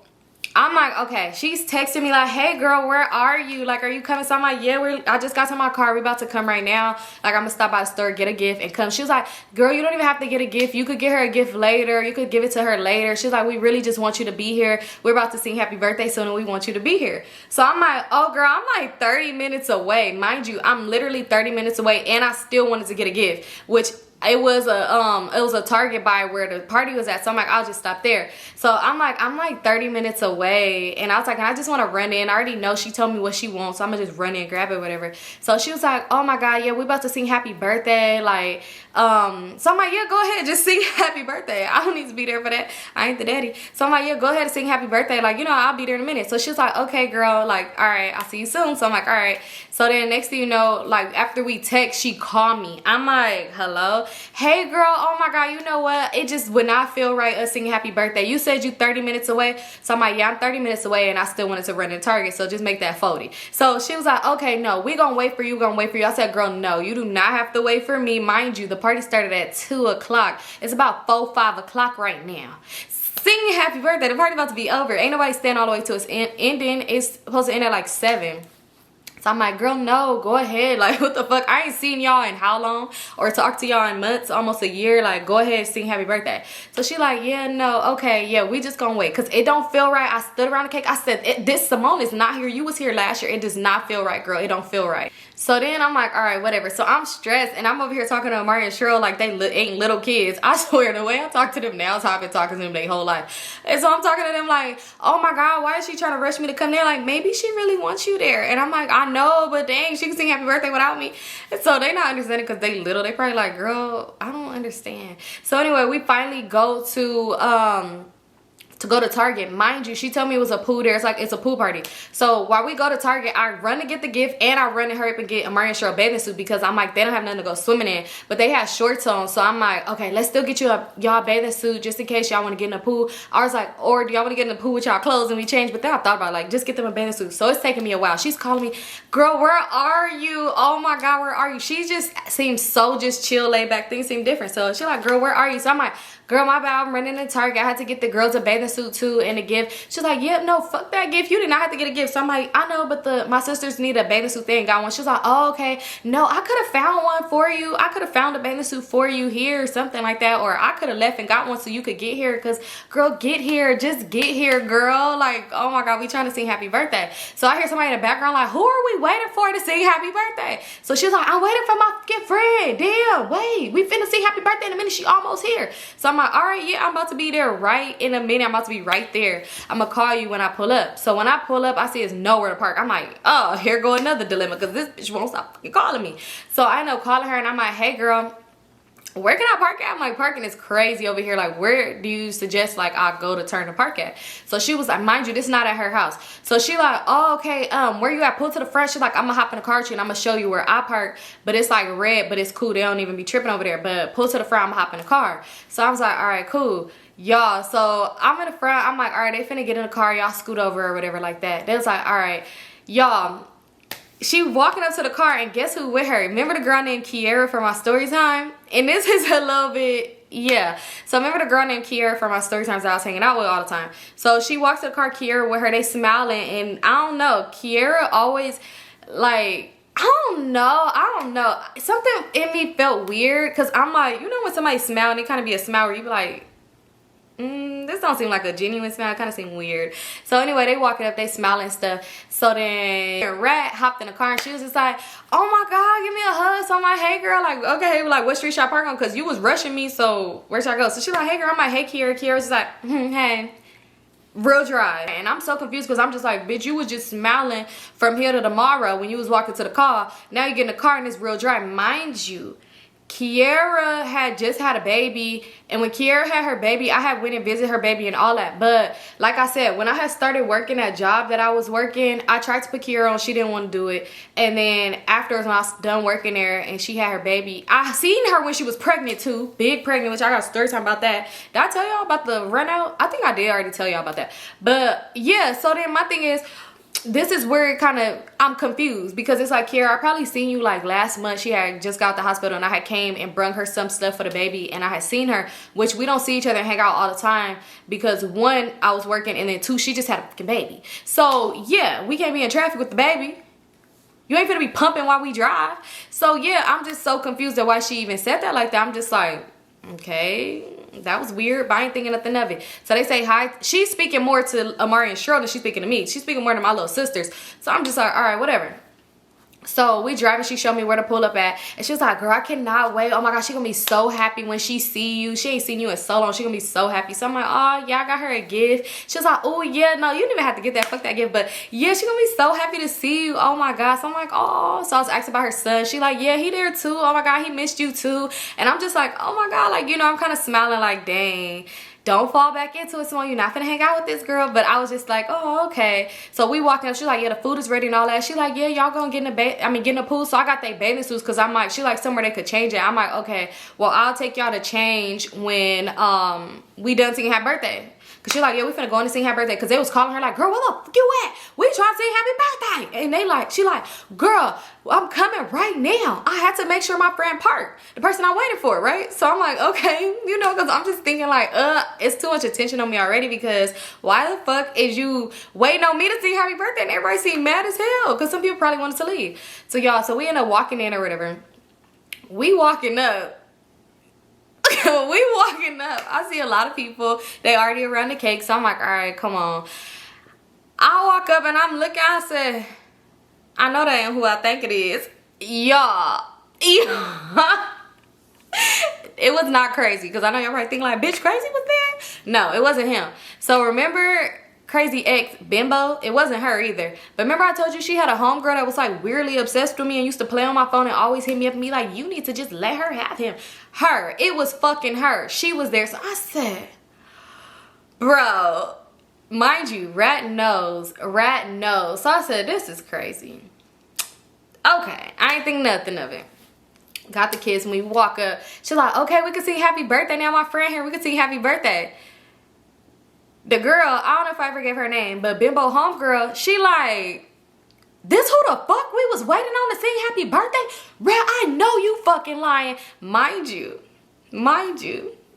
I'm like, okay, she's texting me like, hey girl, where are you? Like, are you coming? So I'm like, yeah, I just got to my car. We about to come right now. Like, I'm gonna stop by the store, get a gift and come. She was like, girl, you don't even have to get a gift. You could get her a gift later. You could give it to her later. She's like, we really just want you to be here. We're about to sing happy birthday soon and we want you to be here. So I'm like, oh girl, I'm like 30 minutes away. Mind you, I'm literally 30 minutes away and I still wanted to get a gift, which it was a Target by where the party was at. So I'm like, I'll just stop there. So I'm like 30 minutes away, and I was like, and I just want to run in. I already know she told me what she wants, so I'm gonna just run in, grab it, whatever. So she was like, oh my god, yeah, we about to sing happy birthday, like so I'm like, yeah, go ahead, just sing happy birthday. I don't need to be there for that. I ain't the daddy. So I'm like, yeah, go ahead and sing happy birthday, like, you know, I'll be there in a minute. So she was like, okay girl, like, all right, I'll see you soon. So I'm like, all right. So then next thing you know, like after we text, she called me. I'm like, hello, hey girl, oh my god, you know what, it just would not feel right us singing happy birthday. You said you 30 minutes away. So I'm like, yeah, I'm 30 minutes away and I still wanted to run in Target, so just make that 40. So she was like, okay, no, we gonna wait for you, I said, girl, no, you do not have to wait for me. Mind you, the party started at 2 o'clock. It's about 4, 5 o'clock right now. Singing happy birthday, the party about to be over. Ain't nobody staying all the way to its ending. It's supposed to end at like 7. So I'm like, girl, no, go ahead. Like, what the fuck? I ain't seen y'all in how long? Or talked to y'all in months, almost a year. Like, go ahead and sing happy birthday. So she like, yeah, no, okay, yeah, we just gonna wait. Because it don't feel right. I stood around the cake. I said, this Symone is not here. You was here last year. It does not feel right, girl. It don't feel right. So then I'm like, all right, whatever. So I'm stressed, and I'm over here talking to Amari and Cheryl like they ain't little kids. I swear, the way I talk to them now is how I've been talking to them their whole life. And so I'm talking to them like, oh my God, why is she trying to rush me to come there? Like, maybe she really wants you there. And I'm like, I know, but dang, she can sing happy birthday without me. And so they not understanding because they little. They probably like, girl, I don't understand. So anyway, we finally go to go to Target. Mind you, she told me it was a pool there. It's a pool party. So while we go to Target, I run to get the gift, and I run to hurry up and get Amari and Cheryl bathing suit, because I'm like, they don't have nothing to go swimming in, but they have shorts on. So I'm like, okay, let's still get you y'all bathing suit just in case y'all want to get in the pool. I was like, or do y'all want to get in the pool with y'all clothes and we change? But then I thought about it, like, just get them a bathing suit. So it's taking me a while. She's calling me, girl, where are you? Oh my God, where are you? She just seems so just chill, laid back. Things seem different. So she's like, girl, where are you? So I'm like, girl, my bad, I'm running to Target. I had to get the girls a bathing suit too and a gift. She's like, yeah, no, fuck that gift. You did not have to get a gift. So I'm like, I know, but my sisters need a bathing suit. They ain't got one. She's like, oh, okay. No, I could have found one for you. I could have found a bathing suit for you here or something like that. Or I could have left and got one so you could get here. Because, girl, get here. Just get here, girl. Like, oh my God, we trying to sing happy birthday. So I hear somebody in the background like, who are we waiting for to sing happy birthday? So she's like, I'm waiting for my fucking friend. Damn, wait. We finna sing happy birthday in a minute. She almost here. So I'm like, all right, yeah, I'm about to be there right in a minute. I'm about to be right there. I'm gonna call you when I pull up. So when I pull up, I see it's nowhere to park. I'm like, oh, here go another dilemma, because this bitch won't stop fucking calling me. So I end up calling her, and I'm like, hey girl, where can I park at? I'm like, parking is crazy over here. Like, where do you suggest like I go to turn to park at? So she was like, mind you, this is not at her house. So she like, oh, okay, where you at? Pull to the front. She's like, I'm gonna hop in the car with you and I'm gonna show you where I park, but it's like red, but it's cool. They don't even be tripping over there, but pull to the front, I'm gonna hop in the car. So I was like, all right, cool. Y'all, so I'm in the front. I'm like, all right, they finna get in the car. Y'all scoot over or whatever like that. They was like, all right, y'all. She walking up to the car, and guess who with her? Remember the girl named Kiera from my story time? And this is a little bit, yeah. So remember the girl named Kiera from my story times that I was hanging out with all the time? So she walks to the car, Kiera with her, they smiling, and I don't know, Kiera always, like, I don't know. Something in me felt weird, because I'm like, you know when somebody smile and it kind of be a smile where you be like, this don't seem like a genuine smile. It kind of seem weird. So anyway, they walking up, they smiling and stuff. So then Rat hopped in the car, and she was just like, oh my God, give me a hug. So I'm like, hey girl, like, okay, like, what street should I park on? Because you was rushing me, so where should I go? So she's like, hey girl. I'm like, hey Kiera. Kiera's just like, hey. Real dry. And I'm so confused, because I'm just like, bitch, you was just smiling from here to tomorrow when you was walking to the car. Now you get in the car and it's real dry. Mind you, Kiera had just had a baby, and when Kiera had her baby, I had went and visited her baby and all that. But like I said, when I had started working that job that I was working, I tried to put Kiera on. She didn't want to do it. And then afterwards, when I was done working there and she had her baby, I seen her when she was pregnant too, big pregnant, which I got a story time about that. Did I tell y'all about the run out? I think I did already tell y'all about that. But yeah, so then my thing is, this is where it kind of, I'm confused, because it's like, Kiera, I probably seen you like last month. She had just got out the hospital, and I had came and brung her some stuff for the baby, and I had seen her, which we don't see each other and hang out all the time, because one, I was working, and then two, she just had a fucking baby. So yeah, we can't be in traffic with the baby. You ain't gonna be pumping while we drive. So yeah, I'm just so confused at why she even said that like that. I'm just like, okay, that was weird, but I ain't thinking nothing of it. So they say hi. She's speaking more to Amari and Cheryl than she's speaking to me. She's speaking more to my little sisters. So I'm just like, all right, whatever. So we driving, she showed me where to pull up at, and she was like, girl, I cannot wait. Oh my gosh, she gonna be so happy when she see you. She ain't seen you in so long. She gonna be so happy. So I'm like, oh yeah, I got her a gift. She was like, oh yeah, no, you didn't even have to get that, fuck that gift, but yeah, she gonna be so happy to see you. Oh my gosh. So I'm like, oh. So I was asking about her son. She like, yeah, he there too. Oh my God, he missed you too. And I'm just like, oh my God, like, you know, I'm kind of smiling like, dang, don't fall back into it, Symone. You're not gonna hang out with this girl. But I was just like, oh, okay. So we walking up. She's like, yeah, the food is ready and all that. She like, yeah, y'all gonna get in the pool. So I got they bathing suits, because I'm like, she like somewhere they could change it. I'm like, okay, well, I'll take y'all to change when we done singing happy birthday. Cause she's like, yeah, we finna go in and sing happy birthday. Cause they was calling her like, girl, where the fuck you at? We trying to sing happy birthday. And they like, she like, girl, I'm coming right now. I had to make sure my friend parked. The person I waited for, right? So I'm like, okay, you know, cause I'm just thinking like, it's too much attention on me already, because why the fuck is you waiting on me to sing happy birthday and everybody seem mad as hell? Cause some people probably wanted to leave. So y'all, so we end up walking in or whatever. We walking up. I see a lot of people. They already around the cake. So I'm like, all right, come on. I walk up and I'm looking. I said, I know that ain't who I think it is. Y'all. It was not crazy. Because I know y'all probably think like, bitch, Crazy was there? No, it wasn't him. So remember Crazy ex Bimbo? It wasn't her either. But remember I told you she had a homegirl that was like weirdly obsessed with me and used to play on my phone and always hit me up and be like, you need to just let her have him. Her. It was fucking her. She was there. So I said, bro, mind you, rat knows. So I said, this is crazy. Okay, I ain't think nothing of it. Got the kids and we walk up. She's like, okay, we can sing happy birthday now. My friend here, we can sing happy birthday. The girl, I don't know if I ever gave her name, but Bimbo homegirl, she like, this who the fuck we was waiting on to sing happy birthday? Rat, I know you fucking lying. Mind you,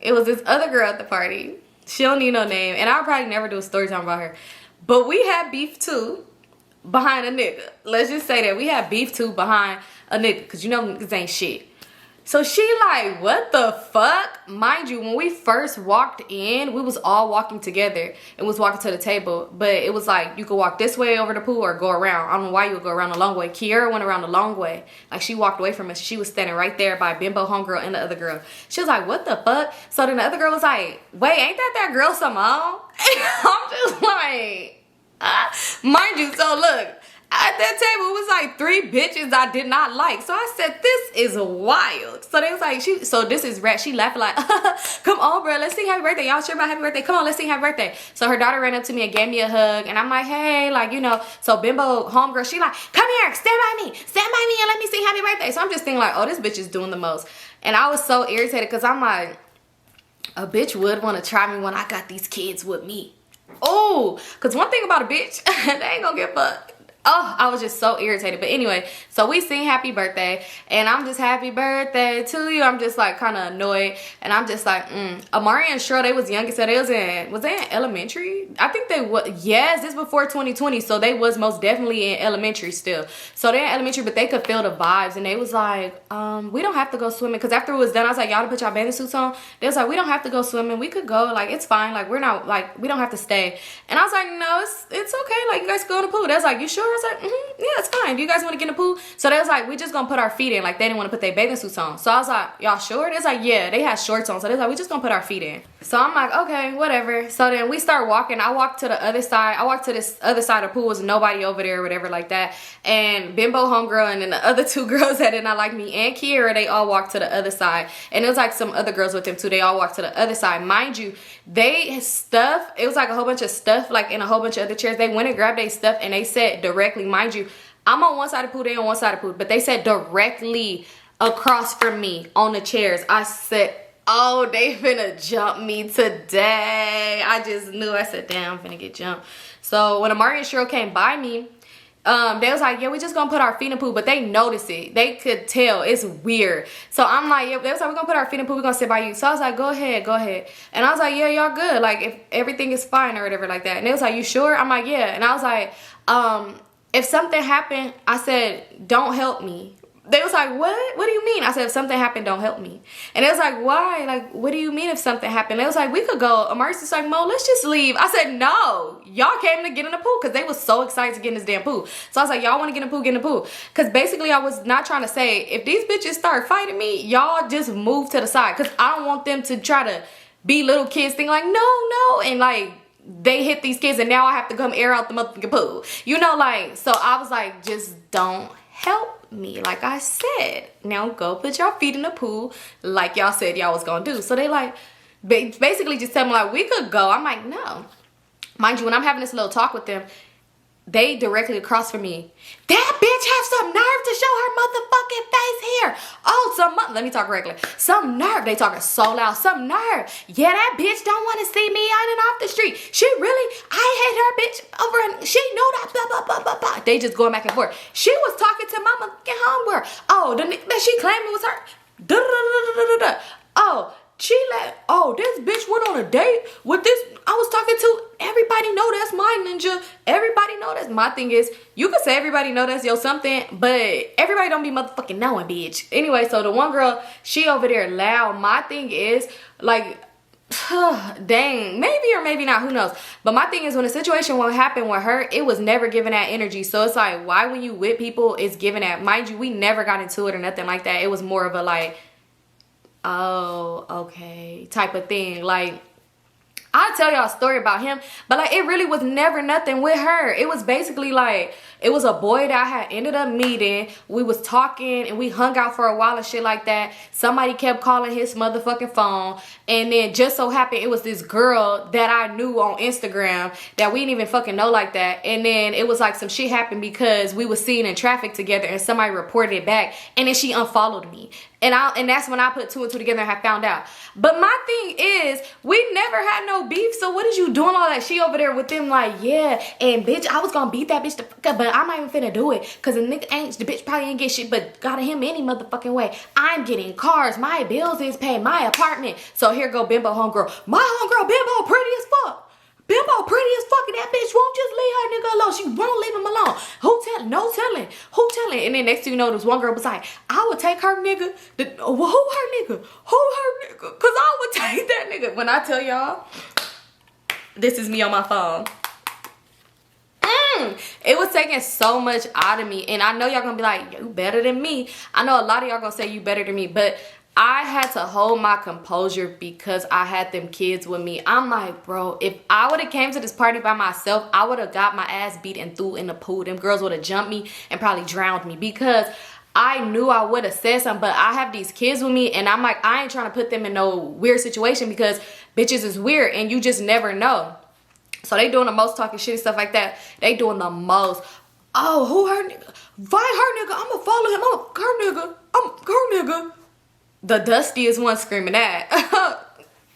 it was this other girl at the party. She don't need no name, and I'll probably never do a story time about her. But we had beef too behind a nigga. Let's just say that we had beef too behind a nigga, because you know niggas ain't shit. So she like, what the fuck? Mind you, when we first walked in, we was all walking together and was walking to the table. But it was like, you could walk this way over the pool or go around. I don't know why you would go around the long way. Kiera went around the long way. Like, she walked away from us. She was standing right there by Bimbo homegirl and the other girl. She was like, what the fuck? So then the other girl was like, wait, ain't that girl Symone? And I'm just like, mind you, so look. At that table, it was like 3 bitches I did not like. So I said, this is wild. So they was like, so this is rat. She laughed like, come on, bro. Let's sing happy birthday. Y'all sure about happy birthday? Come on, let's sing happy birthday. So her daughter ran up to me and gave me a hug. And I'm like, hey, like, you know. So Bimbo, homegirl, she like, come here, stand by me and let me sing happy birthday. So I'm just thinking like, oh, this bitch is doing the most. And I was so irritated because I'm like, a bitch would want to try me when I got these kids with me. Oh, because one thing about a bitch, they ain't gonna get fucked. Oh, I was just so irritated. But anyway, so we sing happy birthday. And I'm just happy birthday to you. I'm just like kind of annoyed. And I'm just like, Amari and Cheryl, they was youngest. So they was they in elementary? I think they was. Yes, this before 2020. So they was most definitely in elementary still. So they're in elementary, but they could feel the vibes. And they was like, we don't have to go swimming. Because after it was done, I was like, y'all to put y'all bathing suits on. They was like, we don't have to go swimming. We could go. Like, it's fine. Like, we're not, like, we don't have to stay. And I was like, no, it's okay. Like, you guys can go in the pool. They was like, you sure? I was like, yeah, it's fine. Do you guys want to get in the pool? So they was like, we just gonna put our feet in. Like, they didn't want to put their bathing suits on. So I was like, y'all sure? They was like, yeah, they had shorts on. So they was like, we just gonna put our feet in. So I'm like, okay, whatever. So then we start walking. I walked to the other side. I walked to this other side of the pool. Was nobody over there or whatever like that. And Bimbo homegirl and then the other 2 girls that did not like me and Kiera, they all walked to the other side. And it was like some other girls with them too. They all walked to the other side. Mind you, they stuff, it was like a whole bunch of stuff like in a whole bunch of other chairs. They went and grabbed their stuff and they sat directly, mind you, I'm on one side of the pool, they on one side of the pool, but they sat directly across from me on the chairs. I said, oh, they finna jump me today. I just knew. I said, damn, I'm finna get jumped. So when Amari and Cheryl came by me, they was like, yeah, we just gonna put our feet in the pool, but they noticed it. They could tell. It's weird. So I'm like, yeah, they was like, we're gonna put our feet in the pool, we're gonna sit by you. So I was like, go ahead. And I was like, yeah, y'all good. Like, if everything is fine or whatever like that. And they was like, you sure? I'm like, yeah. And I was like, if something happened, I said, don't help me. They was like, what? What do you mean? I said, if something happened, don't help me. And they was like, why? Like, what do you mean if something happened? They was like, we could go. Amari's just like, Mo, let's just leave. I said, no. Y'all came to get in the pool because they was so excited to get in this damn pool. So I was like, y'all want to get in the pool, get in the pool. Because basically I was not trying to say, if these bitches start fighting me, y'all just move to the side. Because I don't want them to try to be little kids thinking like, no. And like, they hit these kids and now I have to come air out the motherfucking pool. You know, like, so I was like, just don't help me. Like I said, now go put your feet in the pool like y'all said y'all was gonna do. So they like, basically just tell me like, we could go. I'm like, no. Mind you, when I'm having this little talk with them, they directly across from me. That bitch has some nerve to show her motherfucking face here. Oh, let me talk correctly. Some nerve. They talking so loud. Some nerve. Yeah, that bitch don't want to see me on and off the street. She really, I hate her bitch over and she know that blah, blah, blah, blah, blah. They just going back and forth. She was talking to my motherfucking homegirl. Oh, the nigga that she claimed was her. Da, da, da, da, da, da. Oh, this bitch went on a date with this. I was talking to, everybody know that's my ninja. Everybody know that's my thing is, you can say everybody know that's your something, but everybody don't be motherfucking knowing, bitch. Anyway, so the one girl, she over there loud. My thing is, like, dang, maybe or maybe not, who knows. But my thing is, when a situation will happen with her, it was never giving that energy. So it's like, why when you with people, it's giving that. Mind you, we never got into it or nothing like that. It was more of a like, oh, okay, type of thing. Like, I'll tell y'all a story about him, but like, it really was never nothing with her. It was basically like, it was a boy that I had ended up meeting. We was talking and we hung out for a while and shit like that. Somebody kept calling his motherfucking phone, and then just so happened it was this girl that I knew on Instagram that we didn't even fucking know like that. And then it was like some shit happened because we was seen in traffic together and somebody reported it back, and then she unfollowed me. And that's when I put two and two together and I found out. But my thing is, we never had no beef, so what is you doing all that? She over there with them like, yeah, and bitch, I was gonna beat that bitch the fuck up, but I'm not even finna do it, cause the nigga ain't, the bitch probably ain't get shit, but got him any motherfucking way. I'm getting cars, my bills is paid, my apartment. So here go Bimbo homegirl. My homegirl Bimbo pretty as fuck. Bimbo pretty as fuck, and that bitch won't just leave her nigga alone. She won't leave him alone. Who telling? No telling. Who telling? And then next thing you know, this one girl was like, I would take her nigga. Who her nigga? Who her nigga? Cause I would take that nigga. When I tell y'all, this is me on my phone. It was taking so much out of me. And I know y'all gonna be like, you better than me. I know a lot of y'all gonna say you better than me, but I had to hold my composure because I had them kids with me. I'm like, bro, if I would have came to this party by myself, I would have got my ass beat and threw in the pool. Them girls would have jumped me and probably drowned me because I knew I would have said something. But I have these kids with me, and I'm like, I ain't trying to put them in no weird situation because bitches is weird and you just never know. So they doing the most talking shit and stuff like that. They doing the most. Oh, who her nigga? Find her nigga. I'ma follow him. I'm her nigga. The dustiest one screaming that.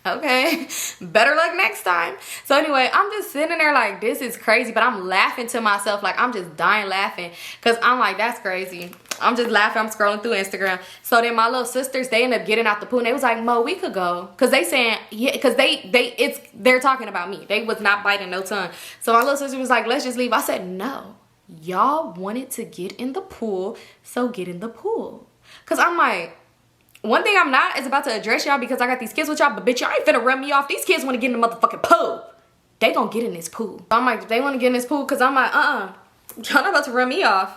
Okay, better luck next time. So anyway, I'm just sitting there like, this is crazy, but I'm laughing to myself. Like, I'm just dying laughing because I'm like, that's crazy. I'm just laughing. I'm scrolling through Instagram. So then my little sisters, they end up getting out the pool, and they was like, Mo, we could go, because they saying, yeah, because they're talking about me. They was not biting no tongue. So my little sister was like, let's just leave. I said, no, y'all wanted to get in the pool, so get in the pool. Because I'm like, one thing I'm not is about to address y'all because I got these kids with y'all, but bitch, y'all ain't finna run me off. These kids want to get in the motherfucking pool. They gonna get in this pool. I'm like, they want to get in this pool because I'm like, y'all not about to run me off.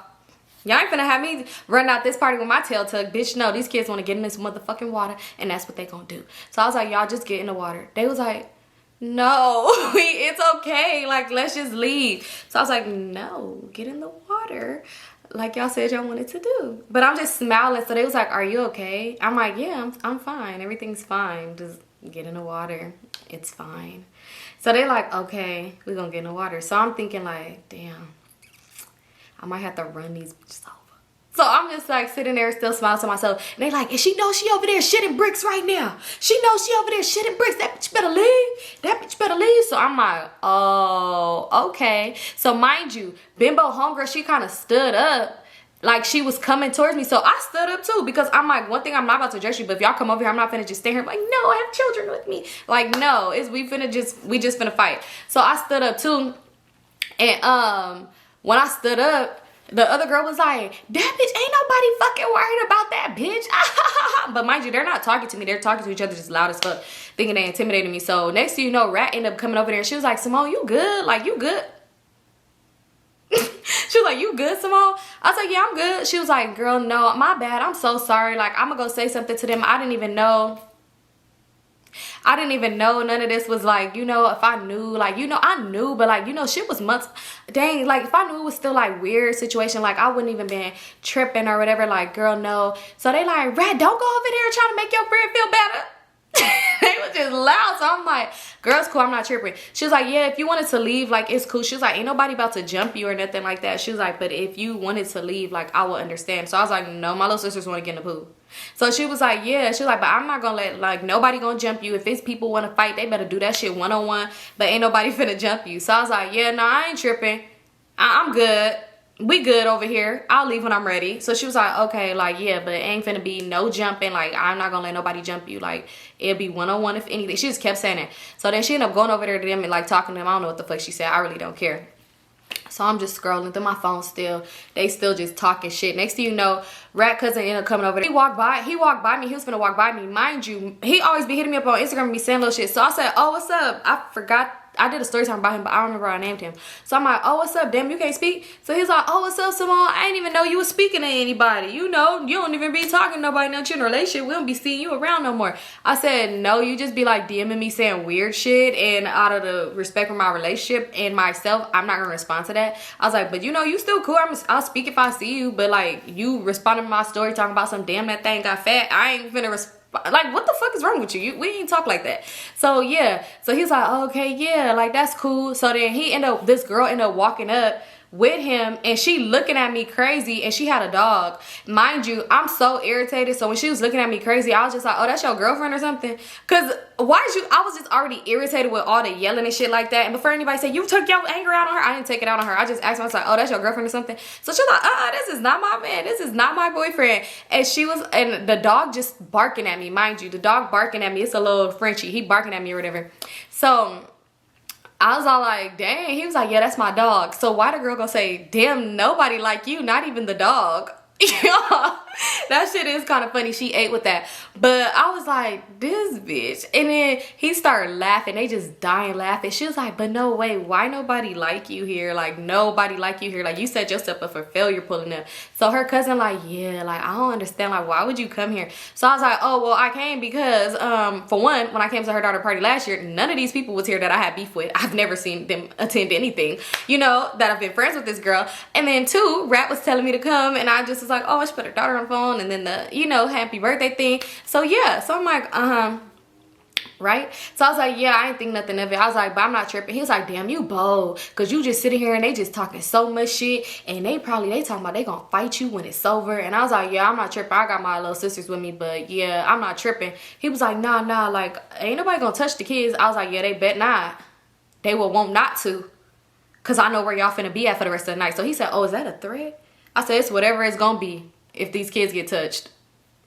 Y'all ain't finna have me run out this party with my tail tucked. Bitch, no, these kids want to get in this motherfucking water, and that's what they gonna do. So I was like, y'all just get in the water. They was like, no, it's okay. Like, let's just leave. So I was like, no, get in the water. Like y'all said y'all wanted to do. But I'm just smiling. So they was like, are you okay? I'm like, yeah, I'm fine. Everything's fine. Just get in the water. It's fine. So they like, okay, we're gonna get in the water. So I'm thinking like, damn, I might have to run these bitches over. So I'm just like sitting there still smiling to myself. And they like, and she knows she over there shitting bricks right now. She knows she over there shitting bricks. That bitch better leave. That bitch better leave. So I'm like, oh, okay. So mind you, Bimbo homegirl, she kind of stood up. Like she was coming towards me. So I stood up too because I'm like, one thing, I'm not about to address you, but if y'all come over here, I'm not finna just stand here like, no, I have children with me. Like, no, we just finna fight. So I stood up too. And when I stood up, the other girl was like, that bitch, ain't nobody fucking worried about that bitch. But mind you, they're not talking to me. They're talking to each other just loud as fuck, thinking they intimidated me. So next thing you know, Rat ended up coming over there and she was like, Symone, you good? Like, you good? She was like, you good, Symone? I was like, yeah, I'm good. She was like, girl, no, my bad. I'm so sorry. Like, I'm gonna go say something to them. I didn't even know none of this was like, you know, if I knew, like, you know, I knew, but like, you know, shit was months. Dang, like, if I knew it was still like weird situation, like, I wouldn't even been tripping or whatever. Like, girl, no. So they like, Rat, don't go over there trying to make your friend feel better. They were just loud. So I'm like, girl's cool, I'm not tripping. She was like, yeah, if you wanted to leave, like, it's cool. She was like, ain't nobody about to jump you or nothing like that. She was like, but if you wanted to leave, like, I will understand. So I was like, no, my little sisters want to get in the pool. So she was like, yeah. She was like, but I'm not gonna let, like, nobody gonna jump you. If it's people want to fight, they better do that shit one-on-one. But ain't nobody finna jump you. So I was like, yeah, no, I ain't tripping. I'm good. We good over here. I'll leave when I'm ready. So she was like, okay, like, yeah, but it ain't finna be no jumping. Like, I'm not gonna let nobody jump you. Like, it'll be one-on-one if anything. She just kept saying it. So then she ended up going over there to them and, like, talking to them. I don't know what the fuck she said. I really don't care. So I'm just scrolling through my phone still. They still just talking shit. Next thing you know, Rat cousin ended up coming over there. He walked by me. He was finna walk by me. Mind you, he always be hitting me up on Instagram and be saying little shit. So I said, oh, what's up? I forgot. I did a story time about him, but I don't remember how I named him. So I'm like, oh, what's up? Damn, you can't speak? So he's like, oh, what's up, Symone? I didn't even know you was speaking to anybody. You know, you don't even be talking to nobody. Now you're in a relationship. We don't be seeing you around no more. I said, no, you just be like DMing me saying weird shit. And out of the respect for my relationship and myself, I'm not going to respond to that. I was like, but you know, you still cool. I'll speak if I see you. But like, you responding to my story talking about some damn that thing got fat. I ain't finna respond. Like, what the fuck is wrong with you? We ain't talk like that. So yeah, so he's like, oh, okay, yeah, like, that's cool. So then this girl ended up walking up with him, and she looking at me crazy, and she had a dog. Mind you, I'm so irritated. So when she was looking at me crazy, I was just like, oh, that's your girlfriend or something? Because I was just already irritated with all the yelling and shit like that. And before anybody said, you took your anger out on her, I didn't take it out on her. I just asked myself, oh, that's your girlfriend or something? So she was like, this is not my man. This is not my boyfriend. And and the dog just barking at me. Mind you, the dog barking at me. It's a little Frenchie. He barking at me or whatever. So I was all like, dang. He was like, yeah, that's my dog. So why the girl gonna say, damn, nobody like you, not even the dog? That shit is kind of funny. She ate with that. But I was like, this bitch. And then he started laughing. They just dying laughing. She was like, but no way. Why nobody like you here? Like, nobody like you here. Like, you set yourself up for failure pulling up. So her cousin like, yeah, like, I don't understand. Like, why would you come here? So I was like, oh, well, I came because, for one, when I came to her daughter party last year, none of these people was here that I had beef with. I've never seen them attend anything, you know, that I've been friends with this girl. And then two, Rat was telling me to come, and I just was like, oh, I should put her daughter on the phone, and then the, you know, happy birthday thing. So yeah, so I'm like, right? So I was like, yeah, I ain't think nothing of it. I was like, but I'm not tripping. He was like, damn, you bold, because you just sitting here and they just talking so much shit, and they talking about they gonna fight you when it's over. And I was like, yeah, I'm not tripping. I got my little sisters with me, but yeah, I'm not tripping. He was like, nah, like, ain't nobody gonna touch the kids. I was like, yeah, they bet not. They will won't not to, because I know where y'all finna be at for the rest of the night. So he said, oh, is that a threat? I said, it's whatever it's gonna be if these kids get touched.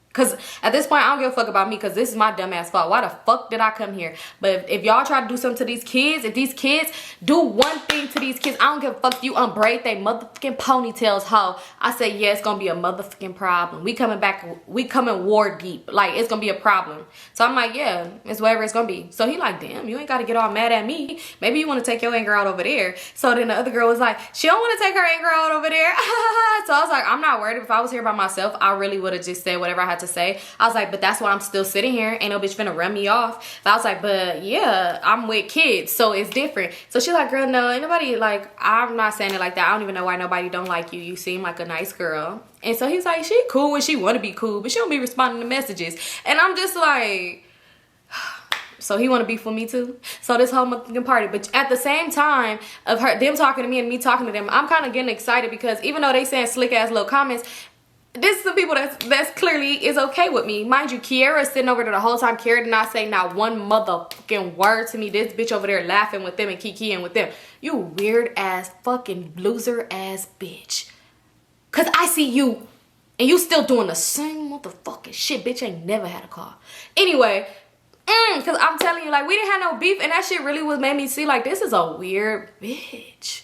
Because at this point, I don't give a fuck about me, because this is my dumb ass fault. Why the fuck did I come here? But if y'all try to do something to these kids, if these kids do one thing to these kids, I don't give a fuck if you unbraid they motherfucking ponytails, ho. I say, yeah, it's going to be a motherfucking problem. We coming war deep. Like, it's going to be a problem. So I'm like, yeah, it's whatever it's going to be. So he like, damn, you ain't got to get all mad at me. Maybe you want to take your anger out over there. So then the other girl was like, she don't want to take her anger out over there. So I was like, I'm not worried. If I was here by myself, I really would have just said whatever I had to say. I was like, but that's why I'm still sitting here. Ain't no bitch finna run me off. But I was like, but yeah, I'm with kids, so it's different. So she's like, girl, no, ain't nobody, like, I'm not saying it like that. I don't even know why nobody don't like you. You seem like a nice girl. And so he's like, she cool when she want to be cool, but she don't be responding to messages. And I'm just like, so he want to beef with me too? So this whole motherfucking party. But at the same time of them talking to me and me talking to them, I'm kind of getting excited, because even though they saying slick ass little comments, this is the people that's clearly is okay with me. Mind you, Kiara's sitting over there the whole time. Kiara did not say not one motherfucking word to me. This bitch over there laughing with them and kikiing with them. You weird ass fucking loser ass bitch. Cause I see you and you still doing the same motherfucking shit. Bitch ain't never had a car. Anyway, cause I'm telling you, like, we didn't have no beef, and that shit really was made me see like, this is a weird bitch.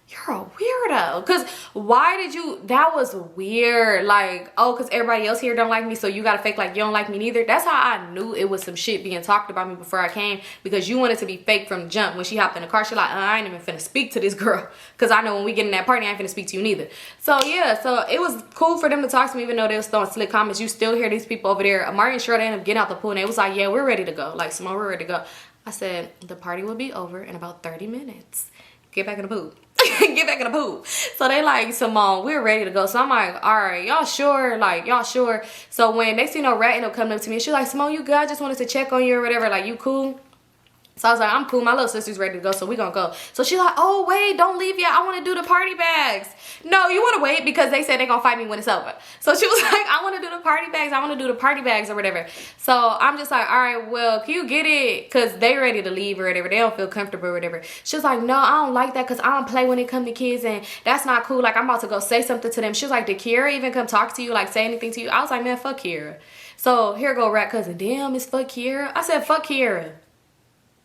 You're a weirdo. Because why did you, that was weird. Like, oh, because everybody else here don't like me, so you gotta fake like you don't like me neither. That's how I knew it was some shit being talked about me before I came, because you wanted to be fake from the jump. When she hopped in the car, she like, I ain't even finna speak to this girl, because I know when we get in that party, I ain't finna speak to you neither. So yeah, so it was cool for them to talk to me, even though they was throwing slick comments. You still hear these people over there. Marty and Cheryl, they ended up getting out the pool, and they was like, yeah, we're ready to go. Like, Symone, we're ready to go. I said, the party will be over in about 30 minutes. Get back in the pool. get back in the pool. So they like, Symone, we're ready to go. So I'm like, all right, y'all sure? Like, y'all sure? So when next thing you know, Rat ended up coming up to me, she's like, Symone, you good? I just wanted to check on you or whatever. Like, you cool? So I was like, I'm cool. My little sister's ready to go, so we gonna go. So she's like, oh, wait, don't leave yet. I want to do the party bags. No, you want to wait because they said they gonna fight me when it's over. So she was like, I want to do the party bags. I want to do the party bags or whatever. So I'm just like, all right, well, can you get it? Because they ready to leave or whatever. They don't feel comfortable or whatever. She was like, no, I don't like that because I don't play when it come to kids, and that's not cool. Like, I'm about to go say something to them. She was like, did Kiera even come talk to you? Like, say anything to you? I was like, man, fuck Kiera. So here go Rat Cousin. Damn, it's fuck Kiera. I said, fuck Kiera.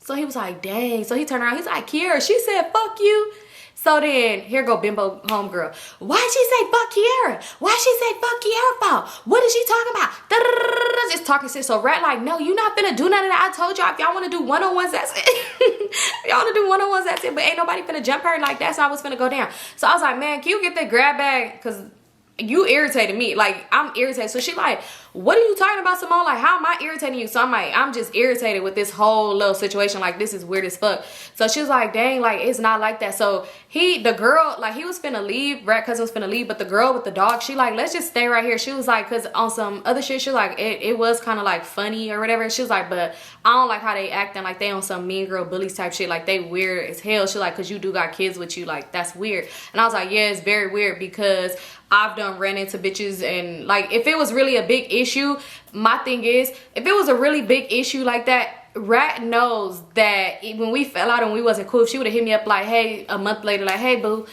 So he was like, dang. So he turned around. He's like, Kiera, she said, fuck you. So then, here go Bimbo homegirl. Why'd she say fuck Kiera? Why'd she say fuck Kiera for? What is she talking about? Da-da-da-da-da. Just talking shit. So Rat like, no, you not finna do none of that. I told y'all, if y'all want to do one-on-ones, that's it. If y'all want to do one-on-ones, that's it. But ain't nobody finna jump her. Like, that's not what's finna go down. So I was like, man, can you get that grab bag? Because you irritated me. Like, I'm irritated. So she like, what are you talking about, Symone? Like, how am I irritating you? So I'm like, I'm just irritated with this whole little situation. Like, this is weird as fuck. So she was like, dang, like, it's not like that. So the girl, like, he was finna leave. Rat Cousin was finna leave. But the girl with the dog, she like, let's just stay right here. She was like, because on some other shit, she was like, it was kind of like funny or whatever. She was like, but I don't like how they acting like they on some mean girl bullies type shit. Like, they weird as hell. She like, because you do got kids with you. Like, that's weird. And I was like, yeah, it's very weird because I've done ran into bitches, and like, if it was really a big issue, my thing is, if it was a really big issue like that, Rat knows that when we fell out and we wasn't cool, if she would have hit me up like, hey, a month later, like, hey boo,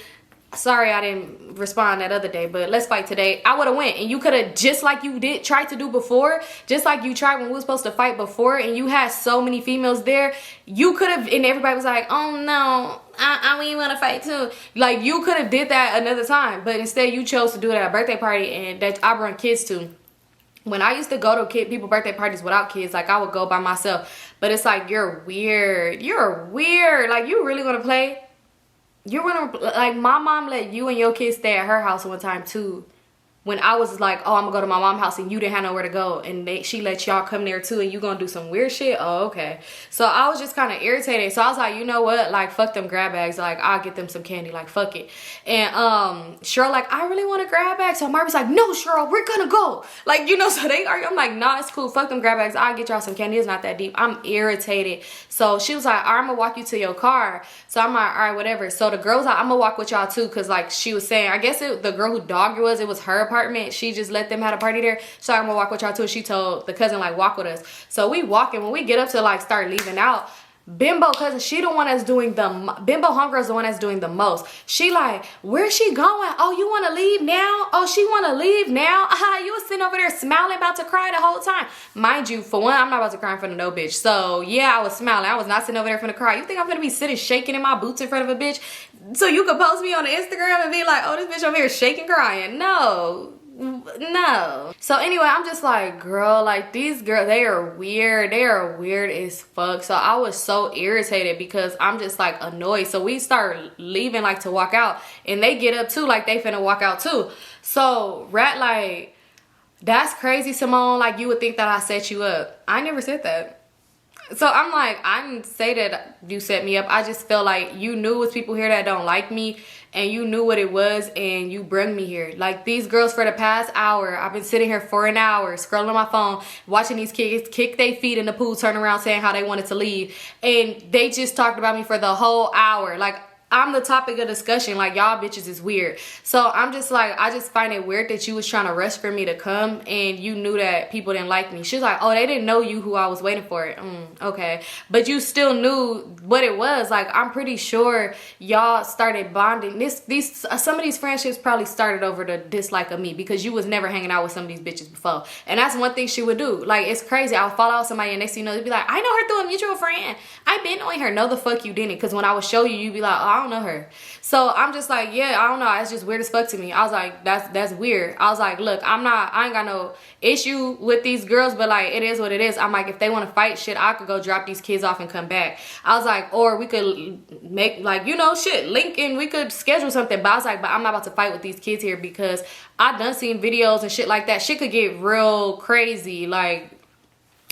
sorry I didn't respond that other day, but let's fight today, I would have went. And you could have, just like you did try to do before, just like you tried when we were supposed to fight before, and you had so many females there, you could have, and everybody was like, oh no, we want to fight too. Like, you could have did that another time, but instead you chose to do it at a birthday party, and that I brought kids to. When I used to go to people birthday parties without kids, like, I would go by myself. But it's like, you're weird. You're weird. Like, you really want to play? You want to, like, my mom let you and your kids stay at her house one time too. When I was like, oh, I'm gonna go to my mom's house, and you didn't have nowhere to go, and she let y'all come there too, and you gonna do some weird shit? Oh, okay. So I was just kind of irritated. So I was like, you know what? Like, fuck them grab bags. Like, I'll get them some candy. Like, fuck it. And Cheryl like, I really want a grab bag. So Marby's like, no, Cheryl, we're gonna go. Like, you know, so they argue. I'm like, nah, it's cool. Fuck them grab bags. I'll get y'all some candy. It's not that deep. I'm irritated. So she was like, all right, I'm gonna walk you to your car. So I'm like, all right, whatever. So the girl was like, I'm gonna walk with y'all too, because like she was saying, I guess the girl who dogged her it was her apartment. She just let them have a party there. So I'm gonna walk with y'all too. She told the cousin like, walk with us. So we walking. When we get up to like start leaving out, Bimbo cousin, she the one that's doing Bimbo homegirl's the one that's doing the most. She like, where's she going? Oh, you want to leave now? Oh, she want to leave now? You was sitting over there smiling, about to cry the whole time. Mind you, for one, I'm not about to cry in front of no bitch. So yeah, I was smiling. I was not sitting over there for the cry. You think I'm gonna be sitting shaking in my boots in front of a bitch so you could post me on the Instagram and be like, oh, this bitch over here shaking, crying? No. So anyway, I'm just like, girl, like, these girls, they are weird as fuck. So I was so irritated because I'm just like annoyed. So we start leaving like to walk out, and they get up too, like they finna walk out too. So Rat like, that's crazy, Symone, like, you would think that I set you up. I never said that. So I'm like, I didn't say that you set me up. I just felt like you knew it was people here that don't like me, and you knew what it was, and you brung me here. Like, these girls for the past hour, I've been sitting here for an hour, scrolling on my phone, watching these kids kick their feet in the pool, turn around saying how they wanted to leave. And they just talked about me for the whole hour. Like, I'm the topic of discussion. Like, y'all bitches is weird. So I'm just like, I just find it weird that you was trying to rush for me to come, and you knew that people didn't like me. She was like, oh, they didn't know you who I was waiting for. Okay. But you still knew what it was. Like, I'm pretty sure y'all started bonding. Some of these friendships probably started over the dislike of me, because you was never hanging out with some of these bitches before. And that's one thing she would do. Like, it's crazy. I'll follow out somebody, and next thing you know, they'd be like, I know her through a mutual friend. I been knowing her. No, the fuck you didn't. Because when I would show you, you'd be like, oh, I don't know her. So I'm just like, yeah, I don't know. It's just weird as fuck to me. I was like, that's weird. I was like, look, I ain't got no issue with these girls, but like, it is what it is. I'm like, if they want to fight, shit, I could go drop these kids off and come back. I was like, or we could make, like, you know, shit, link, and we could schedule something. But I was like, but I'm not about to fight with these kids here, because I done seen videos and shit like that. Shit could get real crazy. Like,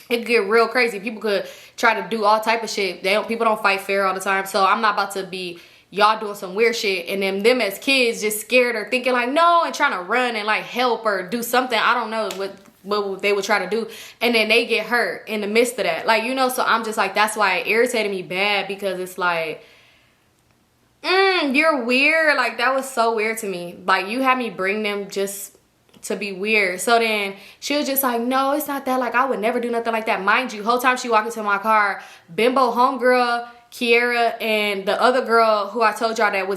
it could get real crazy. People could try to do all type of shit. People don't fight fair all the time. So I'm not about to be y'all doing some weird shit, and then them as kids just scared or thinking like no and trying to run and like help or do something. I don't know what they would try to do, and then they get hurt in the midst of that, like, you know. So I'm just like, that's why it irritated me bad, because it's like, you're weird. Like, that was so weird to me. Like, you had me bring them just to be weird. So then she was just like, no, it's not that. Like, I would never do nothing like that. Mind you, whole time she walked into my car, bimbo homegirl Kiera and the other girl who I told y'all that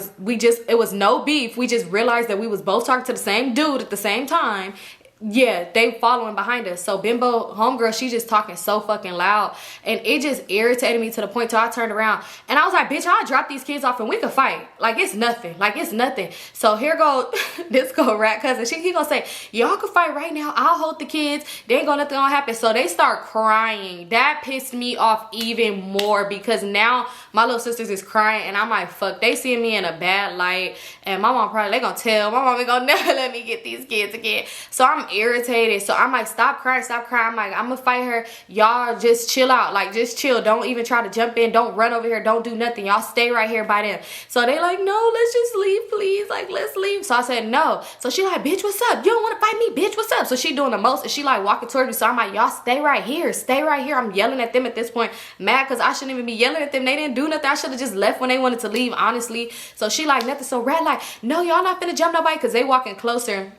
it was no beef. We just realized that we was both talking to the same dude at the same time. Yeah, they following behind us. So bimbo homegirl, she just talking so fucking loud, and it just irritated me to the point till I turned around and I was like, bitch, I'll drop these kids off and we can fight. Like, it's nothing. Like, it's nothing. So here go this go rat cousin. He gonna say, y'all can fight right now, I'll hold the kids, they ain't gonna nothing gonna happen. So they start crying. That pissed me off even more, because now my little sisters is crying, and I'm like, fuck, they see me in a bad light, and my mom probably, they gonna tell my mom ain't gonna never let me get these kids again. So I'm irritated. So I'm like, stop crying. I'm like, I'm gonna fight her. Y'all just chill out. Like, just chill. Don't even try to jump in. Don't run over here. Don't do nothing. Y'all stay right here by them. So they like, no, let's just leave, please. Like, let's leave. So I said no. So she like, bitch, what's up? You don't want to fight me, bitch, what's up? So she doing the most, and she like walking towards me. So I'm like, y'all stay right here. Stay right here. I'm yelling at them at this point, mad because I shouldn't even be yelling at them. They didn't do nothing. I should have just left when they wanted to leave, honestly. So she like, nothing. So Rat like, no, y'all not finna jump nobody, because they walking closer.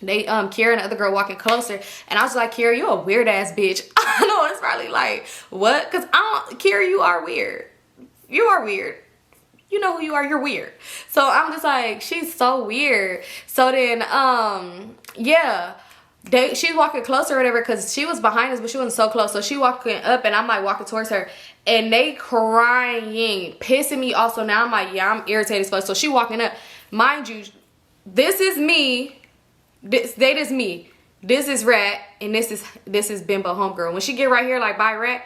They Kiera and the other girl walking closer, and I was like, Kiera, you a weird ass bitch. I know it's probably like, what? Because Kiera, you are weird. You are weird. You know who you are. You're weird. So I'm just like, she's so weird. So then yeah, she's walking closer or whatever, because she was behind us but she wasn't so close. So she walking up and I'm like walking towards her, and they crying, pissing me off. So now I'm like, yeah, I'm irritated as fuck. So she walking up, mind you, this is me. That is me. This is Rat, and this is bimbo homegirl. When she get right here, like, bye Rat,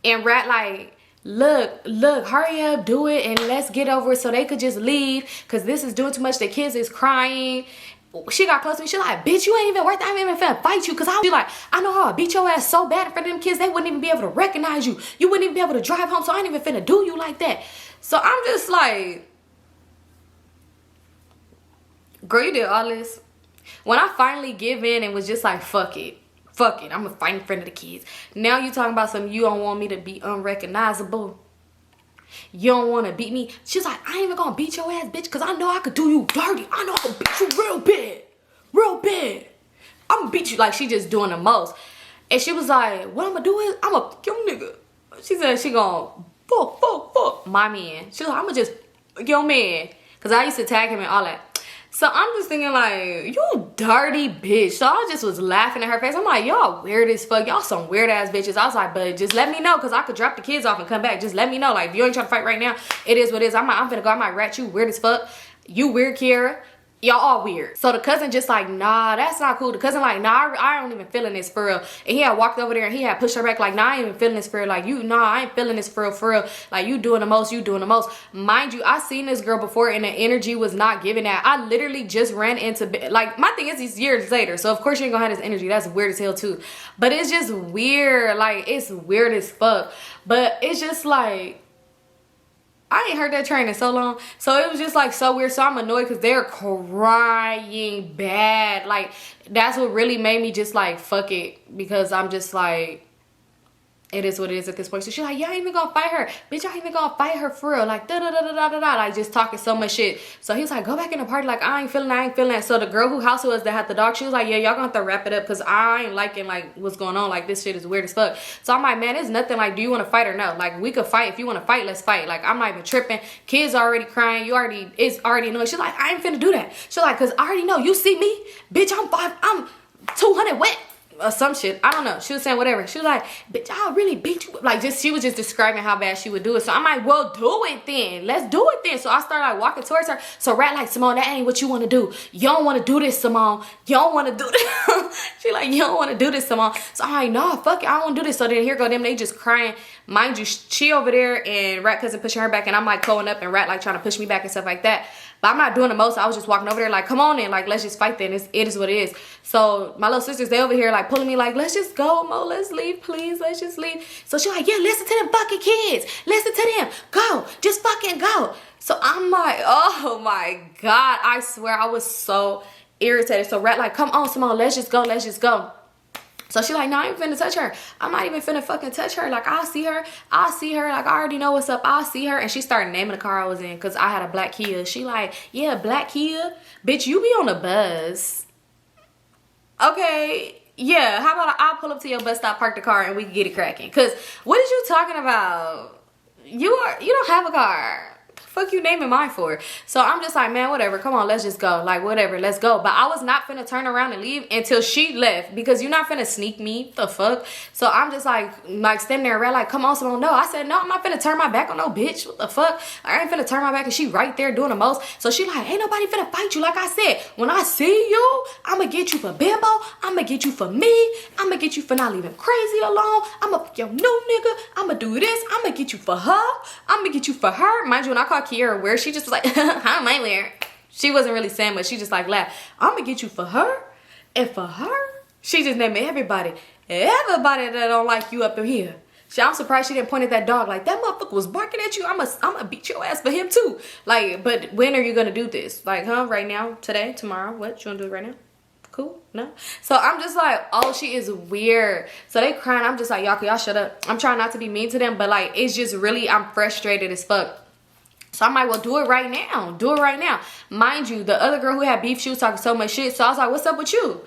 and Rat like, look, hurry up, do it, and let's get over it so they could just leave, because this is doing too much. The kids is crying. She got close to me. She like, bitch, you ain't even worth it. I ain't even finna fight you, because she like, I know how I beat your ass so bad in front of them kids, they wouldn't even be able to recognize you. You wouldn't even be able to drive home, so I ain't even finna do you like that. So I'm just like, girl, you did all this. When I finally give in and was just like, fuck it, I'm gonna fight in front of the kids. Now you talking about something, you don't want me to be unrecognizable. You don't want to beat me. She's like, I ain't even gonna beat your ass, bitch, because I know I could do you dirty. I know I could beat you real bad. Real bad. I'm gonna beat you. Like, she just doing the most. And she was like, what I'm gonna do is, I'm gonna kill nigga. She said she gonna fuck my man. She was like, I'm gonna just your man. Because I used to tag him and all that. So I'm just thinking like, you dirty bitch. So I just was laughing at her face. I'm like, y'all weird as fuck. Y'all some weird ass bitches. I was like, but just let me know, because I could drop the kids off and come back. Just let me know. Like, if you ain't trying to fight right now, it is what it is. I'm finna go. I might rat you. Weird as fuck. You weird, Kiera. Y'all all weird. So the cousin just like, nah, that's not cool. The cousin like, nah, I don't even feeling this for real. And he had walked over there and he had pushed her back like, nah, I ain't even feeling this for real. Like, I ain't feeling this for real. Like, you doing the most. Mind you, I seen this girl before and the energy was not giving that. I literally just ran into, like, my thing is these years later. So of course you ain't gonna have this energy. That's weird as hell too. But it's just weird. Like, it's weird as fuck. But it's just like, I ain't heard that train in so long. So it was just like so weird. So I'm annoyed because they're crying bad. Like, that's what really made me just like, fuck it. Because I'm just like, it is what it is at this point. So she's like, y'all ain't even gonna fight her. Bitch, y'all ain't even gonna fight her for real. Like, da-da-da-da-da-da-da. Like, just talking so much shit. So he was like, go back in the party. Like, I ain't feeling that. So the girl who house it was that had the dog, she was like, yeah, y'all gonna have to wrap it up, because I ain't liking, like, what's going on. Like, this shit is weird as fuck. So I'm like, man, it's nothing. Like, do you want to fight or no? Like, we could fight. If you want to fight, let's fight. Like, I'm not even tripping. Kids already crying. It's already annoying. She's like, I ain't finna do that. She's like, because I already know. You see me? Bitch, I'm 200 wet. Or some shit. I don't know. She was saying whatever. She was like, bitch, I'll really beat you. Like, she was just describing how bad she would do it. So I'm like, well, do it then. Let's do it then. So I started like walking towards her. So Rat like, Symone, that ain't what you want to do. You don't want to do this, Symone. You don't want to do this. She like, you don't want to do this, Symone. So I'm like, no, fuck it. I don't want to do this. So then here go them. They just crying. Mind you, she over there and Rat cousin pushing her back. And I'm like going up and Rat like trying to push me back and stuff like that. But I'm not doing the most. I was just walking over there like, come on in. Like, let's just fight then. It is what it is. So my little sisters, they over here like like pulling me like, let's just go, Mo, let's leave, please, let's just leave. So she like, yeah, listen to them fucking kids, listen to them, go, just fucking go. So I'm like, oh my God, I swear I was so irritated. So Rat like, come on, Symone, let's just go, let's just go. So she like, no, I ain't finna touch her. I'm not even finna fucking touch her. Like, I'll see her. Like, I already know what's up. I'll see her. And she started naming the car I was in because I had a black Kia. She like, yeah, black Kia. Bitch, you be on a bus. Okay, yeah, how about I'll pull up to your bus stop, park the car, and we can get it cracking. Because what is you talking about? You don't have a car. Fuck you naming mine for? So I'm just like, man, whatever, come on, let's just go, like, whatever, let's go. But I was not finna turn around and leave until she left, because you're not finna sneak me, the fuck. So I'm just like standing there around like, come on, Symone, no. I said, no, I'm not finna turn my back on no bitch, what the fuck. I ain't finna turn my back, and she right there doing the most. So she like, ain't nobody finna fight you. Like I said, when I see you, I'ma get you for bimbo, I'ma get you for me, I'ma get you for not leaving crazy alone, I'ma fuck your new nigga, I'ma do this, I'ma get you for her, I'ma get you for her. Mind you, when I called Kiera weird, she just was like, hi, my weird. She wasn't really saying much. She just like laughed. I'm gonna get you for her, and for her, she just named everybody that don't like you up in here. I'm surprised she didn't point at that dog like, that motherfucker was barking at you. I'm gonna beat your ass for him too. Like, but when are you gonna do this? Like, huh? Right now? Today? Tomorrow? What? You wanna do it right now? Cool? No? So I'm just like, oh, she is weird. So they crying. I'm just like, y'all shut up. I'm trying not to be mean to them, but like, it's just really, I'm frustrated as fuck. So I'm like, well, do it right now. Do it right now. Mind you, the other girl who had beef, she was talking so much shit. So I was like, what's up with you?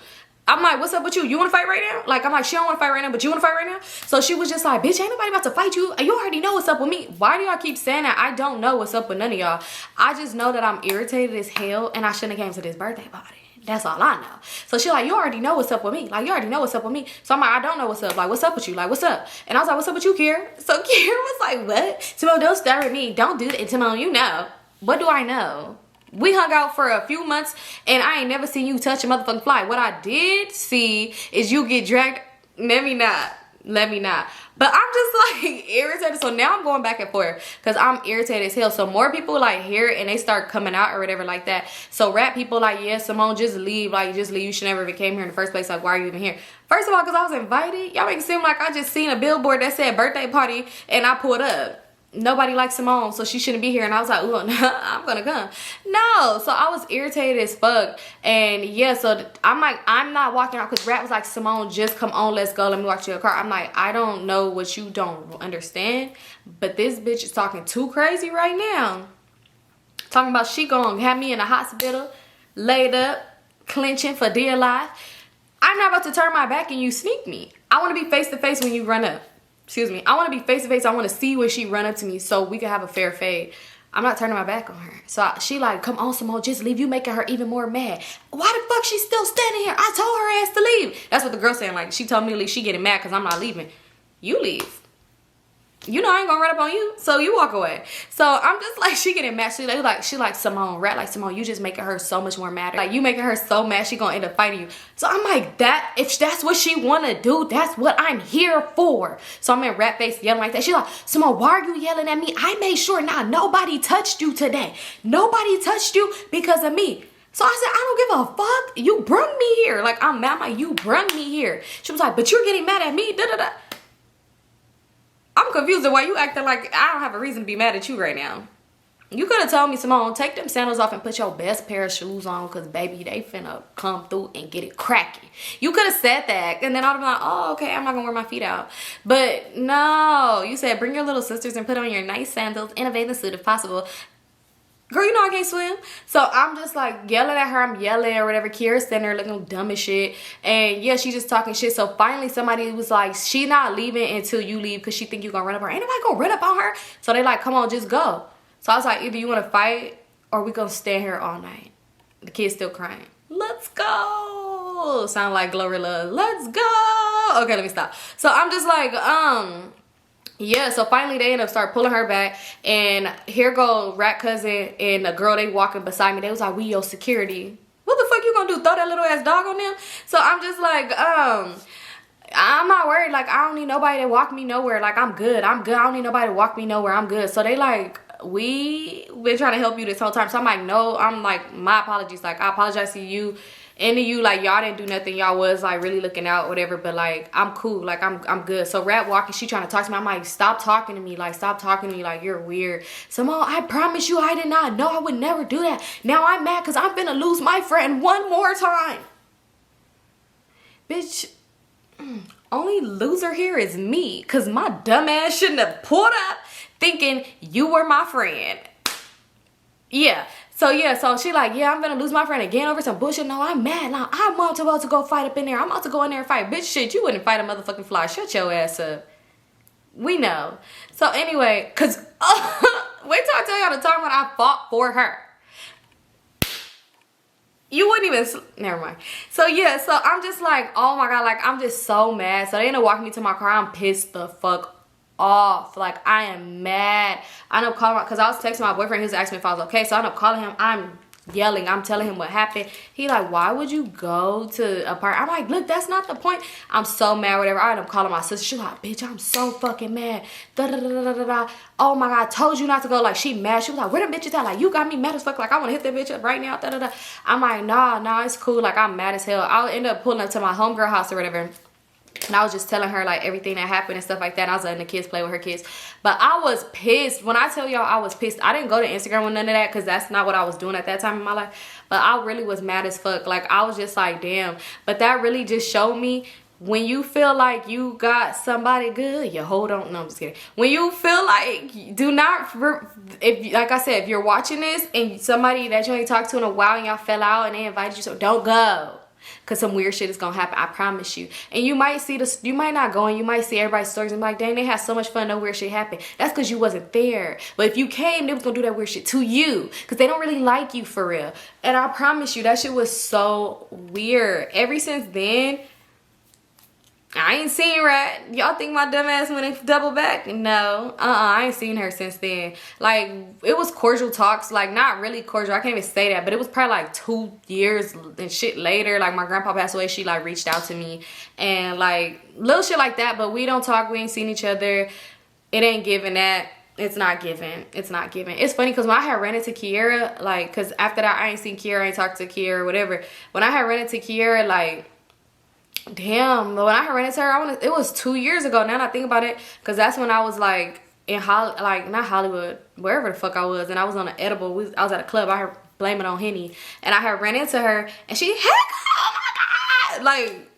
I'm like, what's up with you? You want to fight right now? Like, I'm like, she don't want to fight right now, but you want to fight right now? So she was just like, bitch, ain't nobody about to fight you. You already know what's up with me. Why do y'all keep saying that? I don't know what's up with none of y'all. I just know that I'm irritated as hell, and I shouldn't have came to this birthday party. That's all I know. So she like, you already know what's up with me. Like, you already know what's up with me. So I'm like, I don't know what's up. Like, what's up with you? Like, what's up? And I was like, what's up with you, Kiera? So Kiera was like, what? Symone, don't start with me. Don't do that. And Symone, you know. What do I know? We hung out for a few months, and I ain't never seen you touch a motherfucking fly. What I did see is you get dragged. Let me not. But I'm just like irritated. So now I'm going back and forth because I'm irritated as hell. So more people like hear it and they start coming out or whatever like that. So rap people like, yeah, Symone, just leave. Like, just leave. You should never even came here in the first place. Like, why are you even here? First of all, because I was invited. Y'all make it seem like I just seen a billboard that said birthday party and I pulled up. Nobody likes Symone, so she shouldn't be here. And I was like, ooh, I'm gonna come. No, so I was irritated as fuck. And yeah, so I'm like, I'm not walking out because Rat was like, Symone, just come on, let's go, let me walk to your car. I'm like, I don't know what you don't understand, but this bitch is talking too crazy right now. Talking about she gonna have me in the hospital, laid up, clenching for dear life. I'm not about to turn my back and you sneak me. I want to be face to face when you run up. Excuse me. I want to be face to face. I want to see when she run up to me so we can have a fair fade. I'm not turning my back on her. So she like, come on, Symone, just leave. You making her even more mad. Why the fuck she still standing here? I told her ass to leave. That's what the girl saying. Like, she told me to leave. She getting mad because I'm not leaving. You leave. You know I ain't gonna run up on you, so you walk away. So I'm just like, she getting mad. She like Symone, Rat like, Symone, you just making her so much more mad. Like, you making her so mad, she gonna end up fighting you. So I'm like, that, if that's what she wanna do, that's what I'm here for. So I'm in Rat face yelling like that. She like, Symone, why are you yelling at me? I made sure nobody touched you today. Nobody touched you because of me. So I said, I don't give a fuck. You brung me here. Like, I'm mad like, you brung me here. She was like, but you're getting mad at me, da-da-da. I'm confused at why you acting like I don't have a reason to be mad at you right now. You could have told me, Symone, take them sandals off and put your best pair of shoes on because, baby, they finna come through and get it cracking. You could have said that, and then I'd be like, oh, okay, I'm not going to wear my feet out. But no, you said bring your little sisters and put on your nice sandals in a bathing suit if possible. Girl, you know I can't swim. So I'm just like yelling at her. I'm yelling or whatever. Kiera's standing there looking dumb as shit. And yeah, she just talking shit. So finally somebody was like, she not leaving until you leave because she think you gonna run up on her. Ain't nobody gonna run up on her. So they like, come on, just go. So I was like, either you want to fight or we gonna stand here all night. The kid's still crying. Let's go. Sound like Glorilla. Let's go. Okay, let me stop. So I'm just like, yeah, so finally they end up start pulling her back, and here go Rat cousin and the girl they walking beside me. They was like, we your security. What the fuck you gonna do? Throw that little ass dog on them? So I'm just like, I'm not worried. Like, I don't need nobody to walk me nowhere. Like, I'm good. I don't need nobody to walk me nowhere. I'm good. So they like, we been trying to help you this whole time. So I'm like, no, I'm like, my apologies. Like, I apologize to you into you. Like, y'all didn't do nothing. Y'all was like really looking out, whatever. But like, I'm cool. Like, I'm good. So Rat walking, she trying to talk to me. I'm like, stop talking to me. Like, stop talking to me. Like, you're weird. Symone, I promise you, I did not know. I would never do that. Now I'm mad because I'm finna lose my friend one more time. Bitch, only loser here is me, because my dumb ass shouldn't have pulled up thinking you were my friend. Yeah. So she like, yeah, I'm gonna lose my friend again over some bullshit. No, I'm mad. Now I'm about to go fight up in there. I'm about to go in there and fight. Bitch, shit, you wouldn't fight a motherfucking fly. Shut your ass up. We know. So anyway, because wait till I tell y'all the time when I fought for her. You wouldn't even, never mind. So yeah, so I'm just like, oh my God, like I'm just so mad. So they end up walking me to my car. I'm pissed the fuck off. Like, I am mad. I end up calling, because I was texting my boyfriend. He was asking me if I was okay. So I end up calling him. I'm yelling. I'm telling him what happened. He like, why would you go to a party? I'm like, look, that's not the point. I'm so mad, whatever. I end up calling my sister. She's like, bitch, I'm so fucking mad. Da, da, da, da, da, da. Oh my God, I told you not to go. Like, she mad. She was like, where the bitch is at? Like, you got me mad as fuck. Like, I want to hit that bitch up right now. Da, da, da. I'm like, nah, it's cool. Like, I'm mad as hell. I'll end up pulling up to my homegirl house or whatever. And I was just telling her like everything that happened and stuff like that. And I was letting the kids play with her kids. But I was pissed. When I tell y'all I was pissed, I didn't go to Instagram with none of that, because that's not what I was doing at that time in my life. But I really was mad as fuck. Like, I was just like, damn. But that really just showed me, when you feel like you got somebody good, you hold on. No, I'm just kidding. When you feel like, do not, if, like I said, if you're watching this and somebody that you ain't talked to in a while and y'all fell out and they invited you, so don't go. Because some weird shit is going to happen. I promise you. And you might see this. You might not go and you might see everybody's stories and be like, dang, they had so much fun. No weird shit happened. That's because you wasn't there. But if you came, they was going to do that weird shit to you. Because they don't really like you for real. And I promise you, that shit was so weird. Ever since then, I ain't seen Rat. Y'all think my dumb ass went and double back? No. I ain't seen her since then. Like, it was cordial talks. Like, not really cordial. I can't even say that. But it was probably like 2 years and shit later. Like, my grandpa passed away. She, like, reached out to me. And, like, little shit like that. But we don't talk. We ain't seen each other. It ain't giving that. It's not giving. It's not giving. It's funny because when I had ran into Kiera, like, because after that, I ain't seen Kiera. I ain't talked to Kiera or whatever. When I had ran into Kiera, like, damn, when I had ran into her, it was 2 years ago now that I think about it, because that's when I was like in not Hollywood, wherever the fuck I was, and I was on an edible. I was at a club. I had blame it on Henny, and I had ran into her, and she, heck, oh my God, like,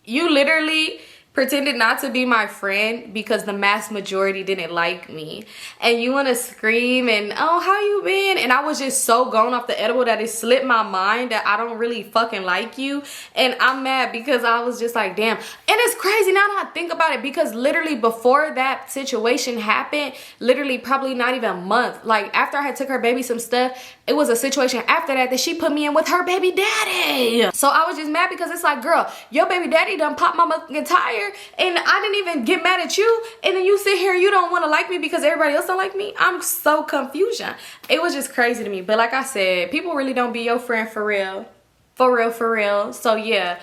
you literally pretended not to be my friend because the mass majority didn't like me, and you want to scream and, oh, how you been? And I was just so gone off the edible that it slipped my mind that I don't really fucking like you. And I'm mad because I was just like, damn. And it's crazy now that I think about it, because literally before that situation happened, literally probably not even a month, like after I had took her baby some stuff, it was a situation after that she put me in with her baby daddy. So I was just mad because it's like, girl, your baby daddy done popped my motherfucking tire, and I didn't even get mad at you, and then you sit here and you don't want to like me because everybody else don't like me. I'm so confusion. It was just crazy to me. But like I said, people really don't be your friend for real. For real. So yeah,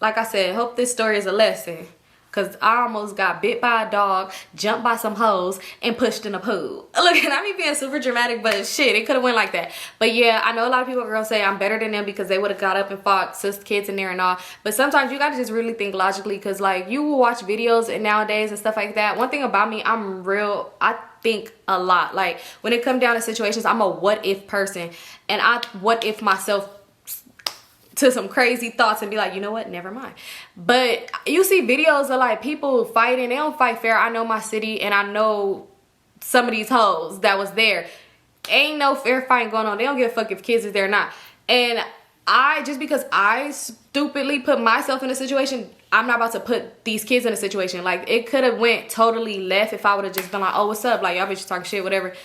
like I said, hope this story is a lesson. Because I almost got bit by a dog, jumped by some hoes, and pushed in a pool. Look, and I be being super dramatic, but shit, it could have went like that. But yeah, I know a lot of people are going to say I'm better than them because they would have got up and fought sis kids in there and all. But sometimes you got to just really think logically, because like you will watch videos and nowadays and stuff like that. One thing about me, I think a lot. Like when it comes down to situations, I'm a what if person. And I what if myself to some crazy thoughts and be like, you know what, never mind. But you see videos of like people fighting, they don't fight fair. I know my city and I know some of these hoes that was there. Ain't no fair fighting going on. They don't give a fuck if kids is there or not. And just because I stupidly put myself in a situation, I'm not about to put these kids in a situation. Like it could have went totally left if I would have just been like, oh, what's up? Like y'all bitches talking shit, whatever.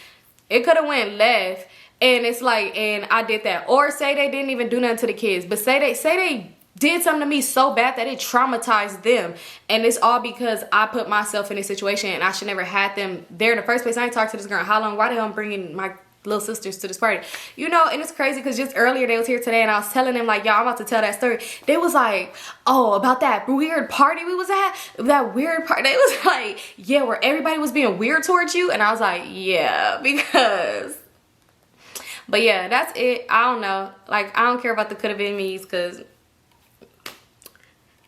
It could have went left. And it's like, and I did that. Or say they didn't even do nothing to the kids, but say they did something to me so bad that it traumatized them. And it's all because I put myself in a situation and I should never had them there in the first place. I ain't talked to this girl in how long? Why the hell I'm bringing my little sisters to this party? You know, and it's crazy because just earlier they was here today and I was telling them like, y'all, I'm about to tell that story. They was like, oh, about that weird party we was at? That weird party. They was like, yeah, where everybody was being weird towards you. And I was like, yeah, because But yeah, that's it. I don't know. Like, I don't care about the could have been me's because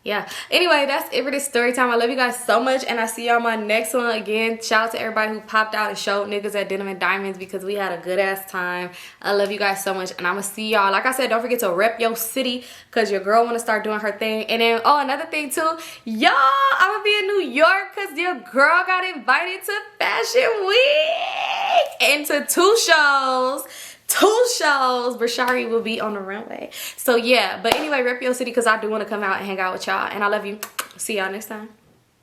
yeah. Anyway, that's it for this story time. I love you guys so much, and I see y'all on my next one. Again, shout out to everybody who popped out and showed niggas at Denim and Diamonds because we had a good ass time. I love you guys so much, and I'm gonna see y'all. Like I said, don't forget to rep your city because your girl want to start doing her thing. And then, oh, another thing too, y'all, I'm gonna be in New York because your girl got invited to Fashion Week and to 2 shows. Brishari will be on the runway. So yeah, but anyway, rep your city because I do want to come out and hang out with y'all, and I love you. See y'all next time.